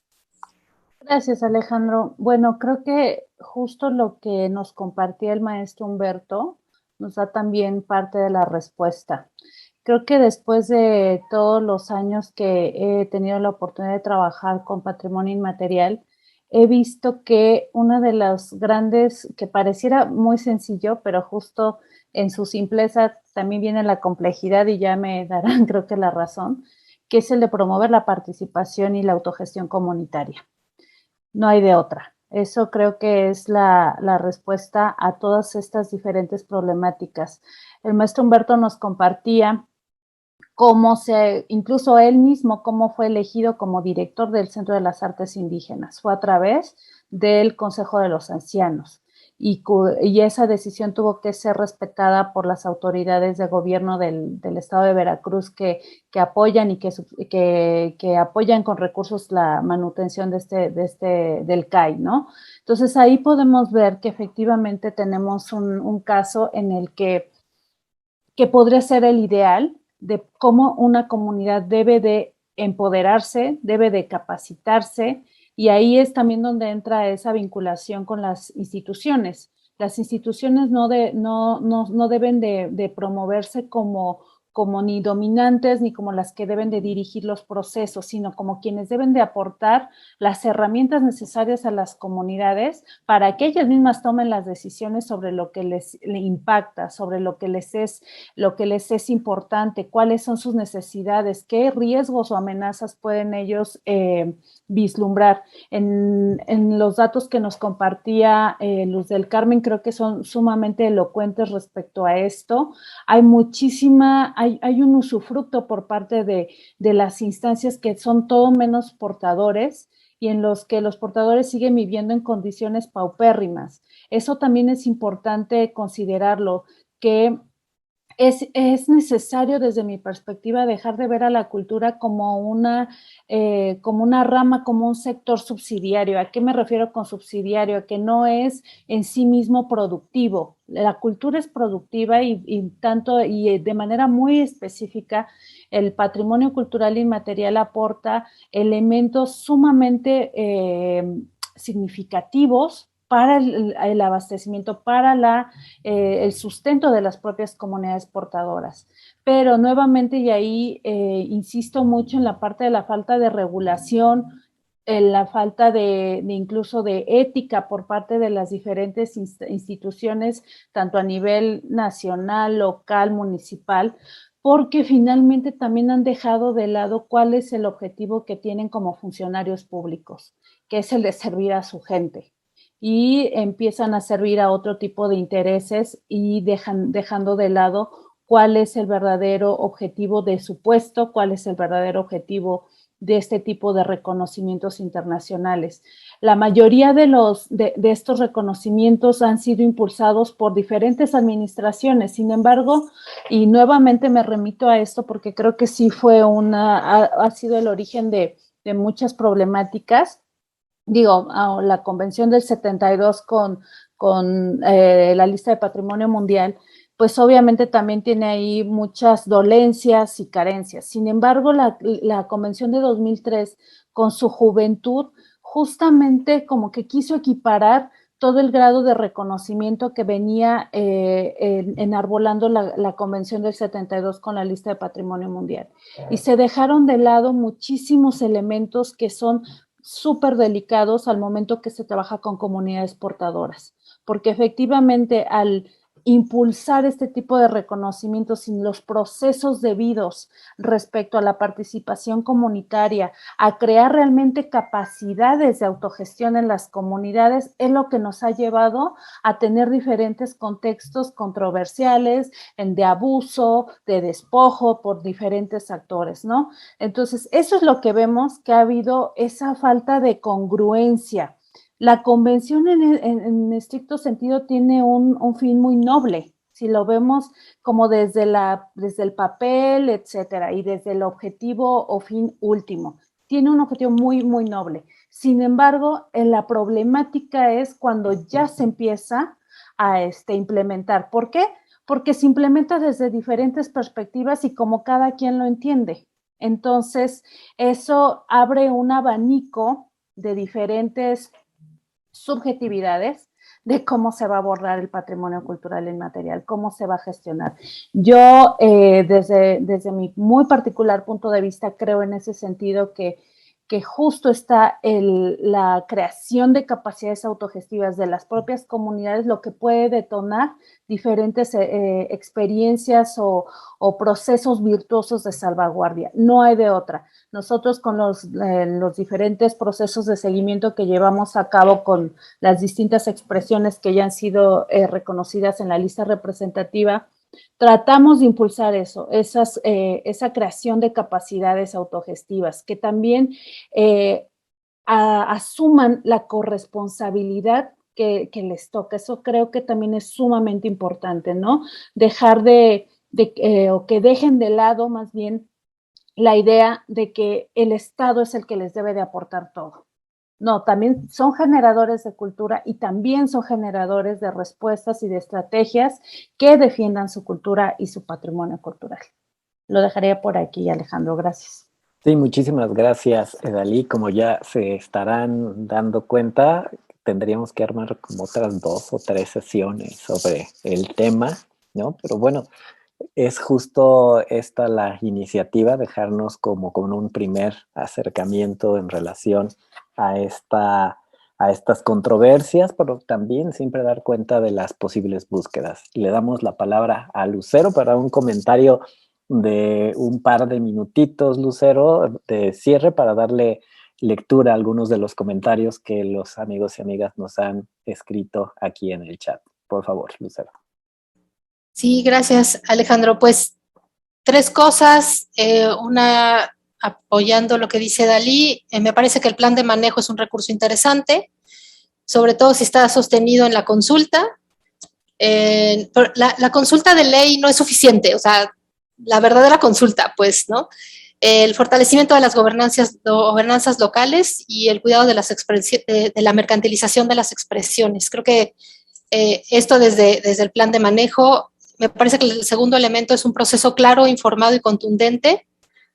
Gracias, Alejandro. Bueno, creo que justo lo que nos compartía el maestro Humberto nos da también parte de la respuesta. Creo que después de todos los años que he tenido la oportunidad de trabajar con patrimonio inmaterial, he visto que una de las grandes, que pareciera muy sencillo, pero justo en su simpleza también viene la complejidad, y ya me darán creo que la razón, que es el de promover la participación y la autogestión comunitaria. No hay de otra. Eso creo que es la respuesta a todas estas diferentes problemáticas. El maestro Humberto nos compartía incluso él mismo, cómo fue elegido como director del Centro de las Artes Indígenas. Fue a través del Consejo de los Ancianos. Y esa decisión tuvo que ser respetada por las autoridades de gobierno del estado de Veracruz que apoyan y que apoyan con recursos la manutención del CAI, ¿no? Entonces ahí podemos ver que efectivamente tenemos un caso en el que podría ser el ideal de cómo una comunidad debe de empoderarse, debe de capacitarse, y ahí es también donde entra esa vinculación con las instituciones. Las instituciones no deben de promoverse como ni dominantes ni como las que deben de dirigir los procesos, sino como quienes deben de aportar las herramientas necesarias a las comunidades para que ellas mismas tomen las decisiones sobre lo que les impacta, sobre lo que les es importante, cuáles son sus necesidades, qué riesgos o amenazas pueden ellos vislumbrar. En los datos que nos compartía Luz del Carmen, creo que son sumamente elocuentes respecto a esto. Hay un usufructo por parte de las instancias que son todo menos portadores, y en los que los portadores siguen viviendo en condiciones paupérrimas. Eso también es importante considerarlo, que es necesario desde mi perspectiva dejar de ver a la cultura como una rama, como un sector subsidiario. ¿A qué me refiero con subsidiario? A que no es en sí mismo productivo. La cultura es productiva y de manera muy específica el patrimonio cultural inmaterial aporta elementos sumamente significativos para el abastecimiento, para el sustento de las propias comunidades portadoras. Pero nuevamente, y ahí insisto mucho en la parte de la falta de regulación, en la falta de incluso de ética por parte de las diferentes instituciones, tanto a nivel nacional, local, municipal, porque finalmente también han dejado de lado cuál es el objetivo que tienen como funcionarios públicos, que es el de servir a su gente. Y empiezan a servir a otro tipo de intereses y dejando de lado cuál es el verdadero objetivo de su puesto, cuál es el verdadero objetivo de este tipo de reconocimientos internacionales. La mayoría de estos reconocimientos han sido impulsados por diferentes administraciones. Sin embargo, y nuevamente me remito a esto porque creo que sí ha sido el origen de muchas problemáticas. Digo, la Convención del 72 con la lista de Patrimonio Mundial, pues obviamente también tiene ahí muchas dolencias y carencias. Sin embargo, la Convención de 2003, con su juventud, justamente como que quiso equiparar todo el grado de reconocimiento que venía enarbolando la Convención del 72 con la lista de Patrimonio Mundial. Y se dejaron de lado muchísimos elementos que son súper delicados al momento que se trabaja con comunidades portadoras, porque efectivamente al impulsar este tipo de reconocimiento sin los procesos debidos respecto a la participación comunitaria, a crear realmente capacidades de autogestión en las comunidades, es lo que nos ha llevado a tener diferentes contextos controversiales, de abuso, de despojo por diferentes actores, ¿no? Entonces, eso es lo que vemos, que ha habido esa falta de congruencia. La convención en estricto sentido tiene un fin muy noble, si lo vemos como desde el papel, etcétera, y desde el objetivo o fin último. Tiene un objetivo muy, muy noble. Sin embargo, la problemática es cuando ya se empieza a implementar. ¿Por qué? Porque se implementa desde diferentes perspectivas y como cada quien lo entiende. Entonces, eso abre un abanico de diferentes subjetividades de cómo se va a abordar el patrimonio cultural inmaterial, cómo se va a gestionar. Yo, desde mi muy particular punto de vista, creo en ese sentido que justo está la creación de capacidades autogestivas de las propias comunidades, lo que puede detonar diferentes experiencias o procesos virtuosos de salvaguardia. No hay de otra. Nosotros con los diferentes procesos de seguimiento que llevamos a cabo con las distintas expresiones que ya han sido reconocidas en la lista representativa, tratamos de impulsar eso, esa creación de capacidades autogestivas, que también asuman la corresponsabilidad que les toca. Eso creo que también es sumamente importante, ¿no? Dejar o que dejen de lado más bien la idea de que el Estado es el que les debe de aportar todo. No, también son generadores de cultura y también son generadores de respuestas y de estrategias que defiendan su cultura y su patrimonio cultural. Lo dejaría por aquí, Alejandro. Gracias. Sí, muchísimas gracias, Edalí. Como ya se estarán dando cuenta, tendríamos que armar como otras 2 o 3 sesiones sobre el tema, ¿no? Pero bueno, es justo esta la iniciativa, dejarnos como con un primer acercamiento en relación a estas controversias, pero también siempre dar cuenta de las posibles búsquedas. Le damos la palabra a Lucero para un comentario de un par de minutitos, Lucero, de cierre, para darle lectura a algunos de los comentarios que los amigos y amigas nos han escrito aquí en el chat. Por favor, Lucero. Sí, gracias, Alejandro. Pues 3 cosas. Una, apoyando lo que dice Dalí, me parece que el plan de manejo es un recurso interesante, sobre todo si está sostenido en la consulta. La consulta de ley no es suficiente, o sea, la verdadera consulta, pues, ¿no? El fortalecimiento de las gobernanzas locales y el cuidado de la mercantilización de las expresiones. Creo que esto desde el plan de manejo, me parece que el segundo elemento es un proceso claro, informado y contundente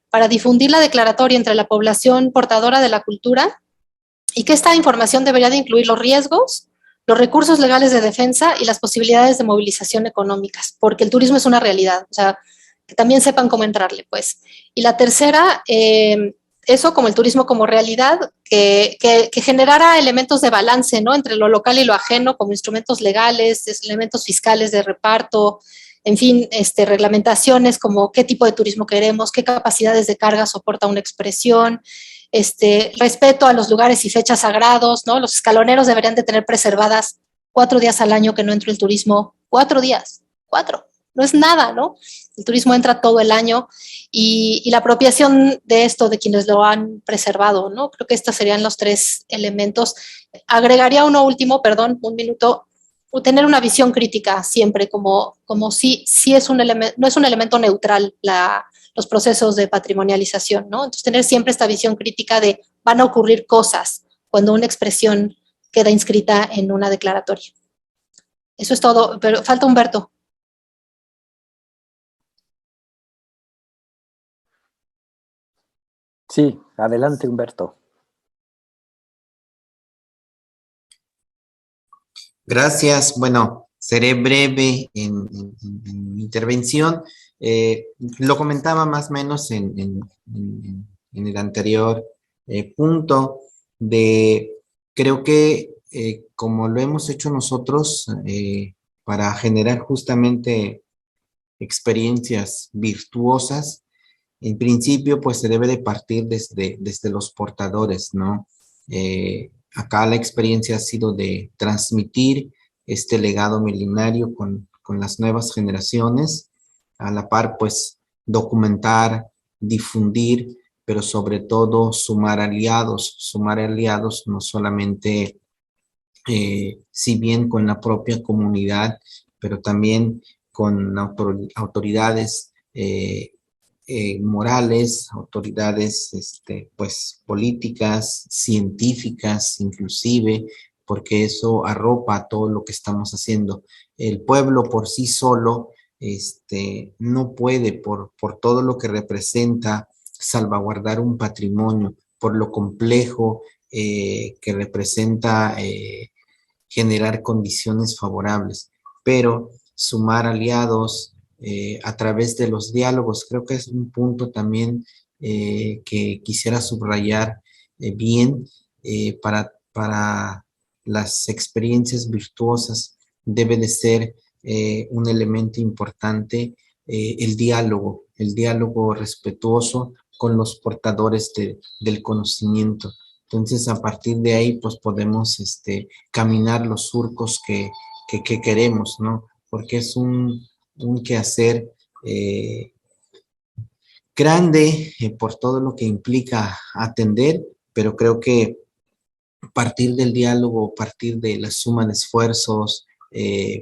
para difundir la declaratoria entre la población portadora de la cultura y que esta información debería de incluir los riesgos, los recursos legales de defensa y las posibilidades de movilización económicas, porque el turismo es una realidad, o sea, que también sepan cómo entrarle, pues. Y la tercera, eso como el turismo como realidad, que generara elementos de balance, ¿no? Entre lo local y lo ajeno, como instrumentos legales, elementos fiscales de reparto, en fin, reglamentaciones como qué tipo de turismo queremos, qué capacidades de carga soporta una expresión, respeto a los lugares y fechas sagrados, ¿no? Los escaloneros deberían de tener preservadas 4 días al año que no entre el turismo, 4 días, 4, no es nada, ¿no? El turismo entra todo el año y la apropiación de esto de quienes lo han preservado, ¿no? Creo que estos serían los 3 elementos. Agregaría uno último, perdón, un minuto, tener una visión crítica siempre, como si es un elemento, no es un elemento neutral los procesos de patrimonialización, ¿no? Entonces tener siempre esta visión crítica de van a ocurrir cosas cuando una expresión queda inscrita en una declaratoria. Eso es todo, pero falta Humberto. Sí, adelante, Humberto. Gracias. Bueno, seré breve en mi intervención. Lo comentaba más o menos en el anterior punto de, creo que como lo hemos hecho nosotros para generar justamente experiencias virtuosas, en principio, pues se debe de partir desde los portadores, ¿no? Acá la experiencia ha sido de transmitir este legado milenario con las nuevas generaciones, a la par, pues, documentar, difundir, pero sobre todo sumar aliados no solamente, si bien con la propia comunidad, pero también con autoridades morales, autoridades pues, políticas, científicas inclusive, porque eso arropa todo lo que estamos haciendo. El pueblo por sí solo no puede, por todo lo que representa, salvaguardar un patrimonio, por lo complejo que representa generar condiciones favorables, pero sumar aliados a través de los diálogos, creo que es un punto también que quisiera subrayar bien para las experiencias virtuosas debe de ser un elemento importante el diálogo respetuoso con los portadores del conocimiento. Entonces, a partir de ahí, pues podemos caminar los surcos que queremos, ¿no? Porque es un quehacer grande por todo lo que implica atender, pero creo que partir del diálogo, partir de la suma de esfuerzos,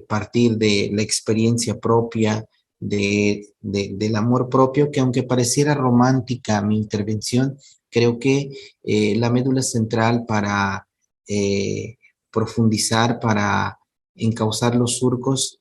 partir de la experiencia propia, del amor propio, que aunque pareciera romántica mi intervención, creo que la médula central para profundizar, para encauzar los surcos,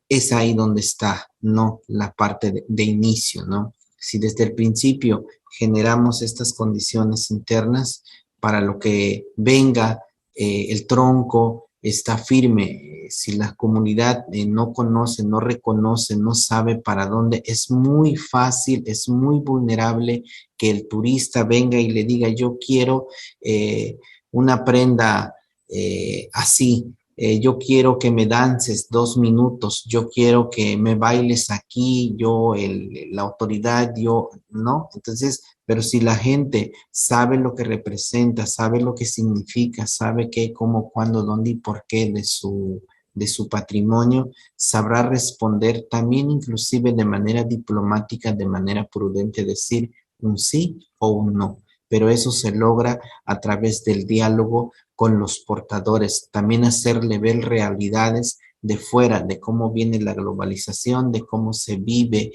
es ahí donde está, no la parte de inicio, ¿no? Si desde el principio generamos estas condiciones internas, para lo que venga, el tronco está firme. Si la comunidad no conoce, no reconoce, no sabe para dónde, es muy fácil, es muy vulnerable que el turista venga y le diga, yo quiero una prenda así. Yo quiero que me dances 2 minutos, yo quiero que me bailes aquí, la autoridad, yo, ¿no? Entonces, pero si la gente sabe lo que representa, sabe lo que significa, sabe qué, cómo, cuándo, dónde y por qué de su patrimonio, sabrá responder también inclusive de manera diplomática, de manera prudente, decir un sí o un no. Pero eso se logra a través del diálogo con los portadores, también hacerle ver realidades de fuera, de cómo viene la globalización, de cómo se vive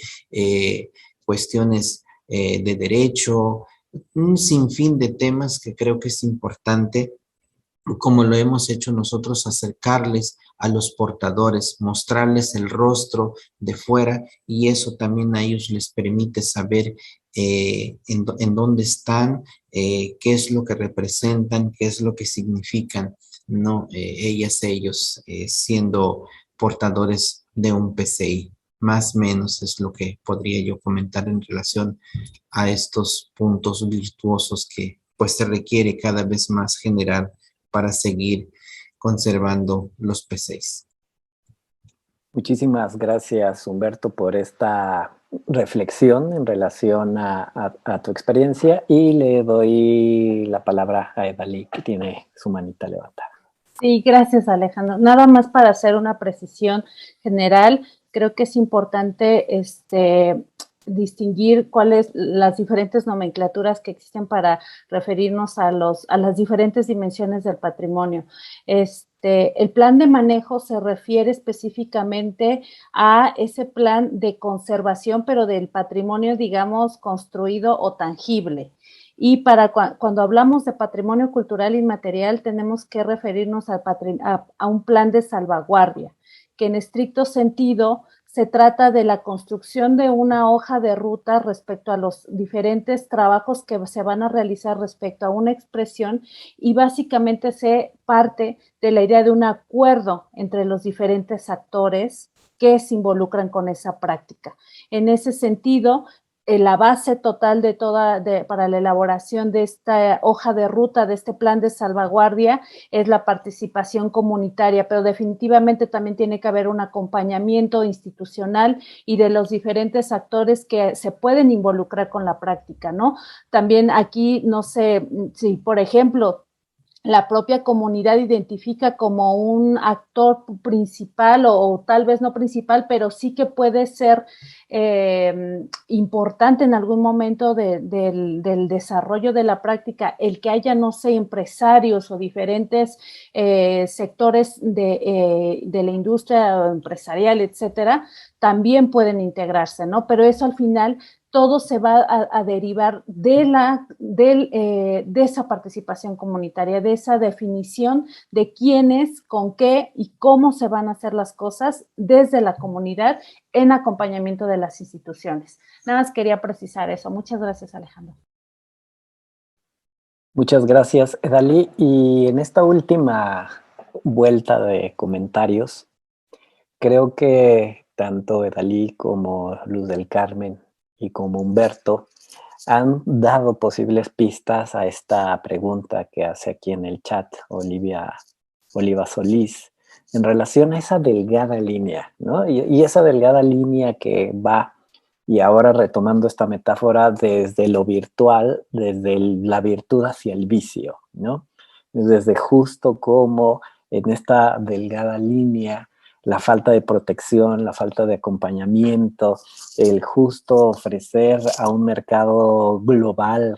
cuestiones de derecho, un sinfín de temas que creo que es importante, como lo hemos hecho nosotros, acercarles a los portadores, mostrarles el rostro de fuera, y eso también a ellos les permite saber en dónde están, qué es lo que representan, qué es lo que significan, ¿no? Ellos, siendo portadores de un PCI. Más o menos es lo que podría yo comentar en relación a estos puntos virtuosos que pues se requiere cada vez más generar para seguir conservando los PCs. Muchísimas gracias, Humberto, por esta reflexión en relación a tu experiencia, y le doy la palabra a Edalí, que tiene su manita levantada. Sí, gracias, Alejandro. Nada más para hacer una precisión general, creo que es importante distinguir cuáles las diferentes nomenclaturas que existen para referirnos a las diferentes dimensiones del patrimonio. El plan de manejo se refiere específicamente a ese plan de conservación, pero del patrimonio, digamos, construido o tangible. Y cuando hablamos de patrimonio cultural inmaterial, tenemos que referirnos a un plan de salvaguardia, que en estricto sentido se trata de la construcción de una hoja de ruta respecto a los diferentes trabajos que se van a realizar respecto a una expresión, y básicamente se parte de la idea de un acuerdo entre los diferentes actores que se involucran con esa práctica. En ese sentido, la base total para la elaboración de esta hoja de ruta, de este plan de salvaguardia, es la participación comunitaria, pero definitivamente también tiene que haber un acompañamiento institucional y de los diferentes actores que se pueden involucrar con la práctica, ¿no? También aquí, no sé, si por ejemplo la propia comunidad identifica como un actor principal o tal vez no principal, pero sí que puede ser importante en algún momento del desarrollo de la práctica, el que haya, no sé, empresarios o diferentes sectores de la industria empresarial, etcétera, también pueden integrarse, ¿no? Pero eso al final todo se va a derivar de esa participación comunitaria, de esa definición de quiénes, con qué y cómo se van a hacer las cosas desde la comunidad en acompañamiento de las instituciones. Nada más quería precisar eso. Muchas gracias, Alejandro. Muchas gracias, Edalí. Y en esta última vuelta de comentarios, creo que tanto Edalí como Luz del Carmen y como Humberto han dado posibles pistas a esta pregunta que hace aquí en el chat Oliva Solís, en relación a esa delgada línea, ¿no? Y esa delgada línea que va, y ahora retomando esta metáfora, desde lo virtual, desde la virtud hacia el vicio, ¿no? Desde justo como en esta delgada línea la falta de protección, la falta de acompañamiento, el justo ofrecer a un mercado global,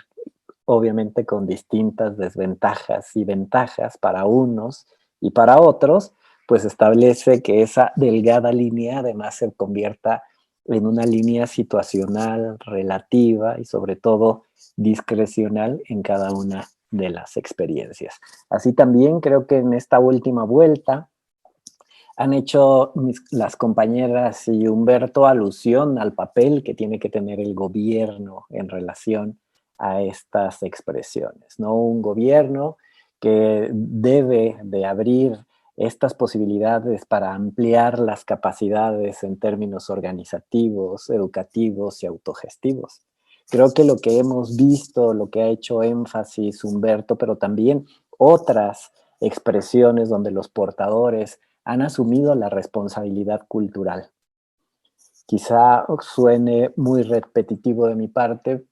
obviamente con distintas desventajas y ventajas para unos y para otros, pues establece que esa delgada línea además se convierta en una línea situacional, relativa y sobre todo discrecional en cada una de las experiencias. Así también creo que en esta última vuelta han hecho las compañeras y Humberto alusión al papel que tiene que tener el gobierno en relación a estas expresiones, ¿no? Un gobierno que debe de abrir estas posibilidades para ampliar las capacidades en términos organizativos, educativos y autogestivos. Creo que lo que hemos visto, lo que ha hecho énfasis Humberto, pero también otras expresiones donde los portadores han asumido la responsabilidad cultural. Quizá suene muy repetitivo de mi parte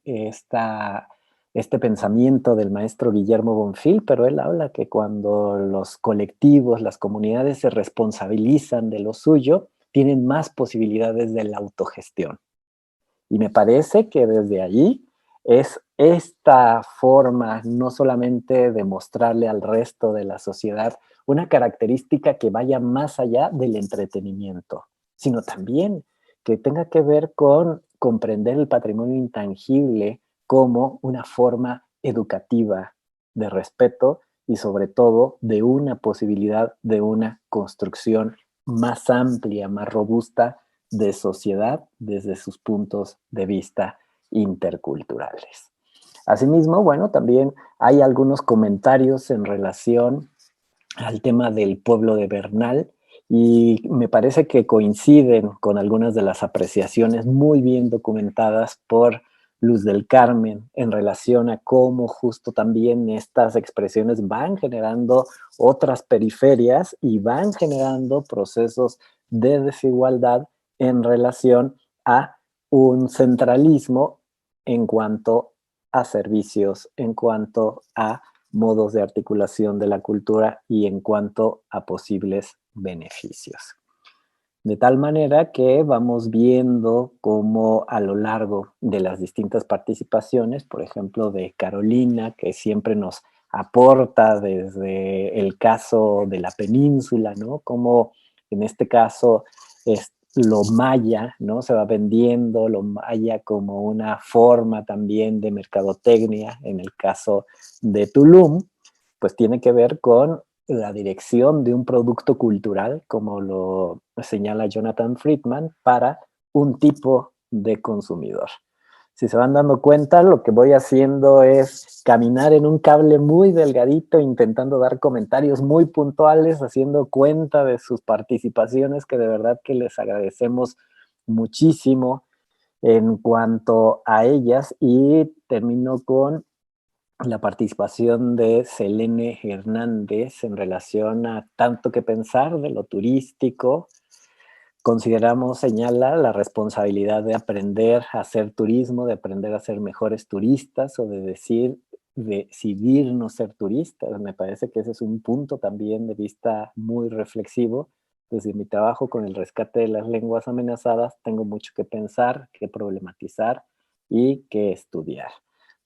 este pensamiento del maestro Guillermo Bonfil, pero él habla que cuando los colectivos, las comunidades se responsabilizan de lo suyo, tienen más posibilidades de la autogestión. Y me parece que desde allí es esta forma no solamente de mostrarle al resto de la sociedad una característica que vaya más allá del entretenimiento, sino también que tenga que ver con comprender el patrimonio intangible como una forma educativa de respeto y sobre todo de una posibilidad de una construcción más amplia, más robusta de sociedad desde sus puntos de vista interculturales. Asimismo, bueno, también hay algunos comentarios en relación al tema del pueblo de Bernal y me parece que coinciden con algunas de las apreciaciones muy bien documentadas por Luz del Carmen en relación a cómo justo también estas expresiones van generando otras periferias y van generando procesos de desigualdad en relación a un centralismo en cuanto a servicios, en cuanto a modos de articulación de la cultura y en cuanto a posibles beneficios. De tal manera que vamos viendo cómo a lo largo de las distintas participaciones, por ejemplo, de Carolina, que siempre nos aporta desde el caso de la península, ¿no? Como en este caso lo maya, ¿no? Se va vendiendo lo maya como una forma también de mercadotecnia, en el caso de Tulum, pues tiene que ver con la dirección de un producto cultural, como lo señala Jonathan Friedman, para un tipo de consumidor. Si se van dando cuenta, lo que voy haciendo es caminar en un cable muy delgadito, intentando dar comentarios muy puntuales, haciendo cuenta de sus participaciones, que de verdad que les agradecemos muchísimo en cuanto a ellas. Y termino con la participación de Selene Hernández en relación a tanto que pensar de lo turístico. Consideramos, señala, la responsabilidad de aprender a hacer turismo, de aprender a ser mejores turistas o de decidir no ser turistas. Me parece que ese es un punto también de vista muy reflexivo. Desde mi trabajo con el rescate de las lenguas amenazadas, tengo mucho que pensar, que problematizar y que estudiar.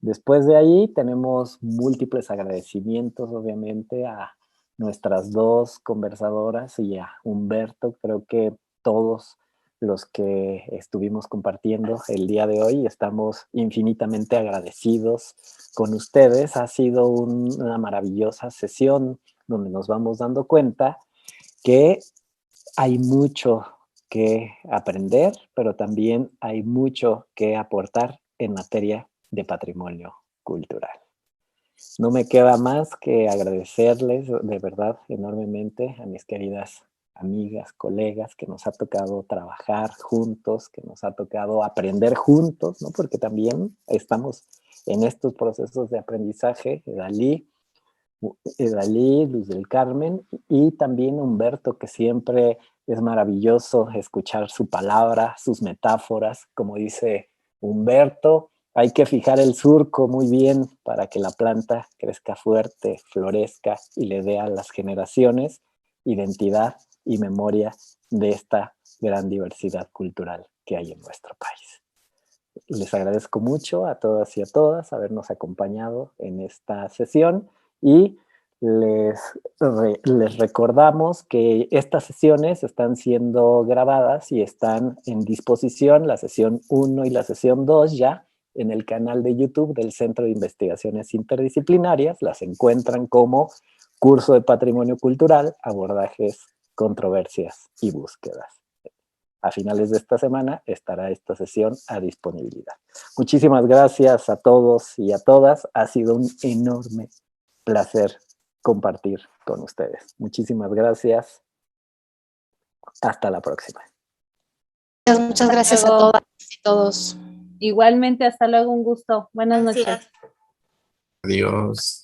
Después de ahí tenemos múltiples agradecimientos, obviamente, a nuestras dos conversadoras y a Humberto. Creo que todos los que estuvimos compartiendo el día de hoy estamos infinitamente agradecidos con ustedes. Ha sido una maravillosa sesión donde nos vamos dando cuenta que hay mucho que aprender, pero también hay mucho que aportar en materia de patrimonio cultural. No me queda más que agradecerles de verdad enormemente a mis queridas amigas, colegas, que nos ha tocado trabajar juntos, que nos ha tocado aprender juntos, ¿no? Porque también estamos en estos procesos de aprendizaje. Edalí, Luz del Carmen, y también Humberto, que siempre es maravilloso escuchar su palabra, sus metáforas. Como dice Humberto, hay que fijar el surco muy bien para que la planta crezca fuerte, florezca y le dé a las generaciones identidad y memoria de esta gran diversidad cultural que hay en nuestro país. Les agradezco mucho a todas y a todas habernos acompañado en esta sesión y les recordamos que estas sesiones están siendo grabadas y están en disposición, la sesión 1 y la sesión 2 ya, en el canal de YouTube del Centro de Investigaciones Interdisciplinarias. Las encuentran como Curso de Patrimonio Cultural, Abordajes, Controversias y Búsquedas. A finales de esta semana estará esta sesión a disponibilidad. Muchísimas gracias a todos y a todas. Ha sido un enorme placer compartir con ustedes. Muchísimas gracias. Hasta la próxima. Muchas gracias a todas y todos. Igualmente, hasta luego, un gusto. Buenas noches. Adiós.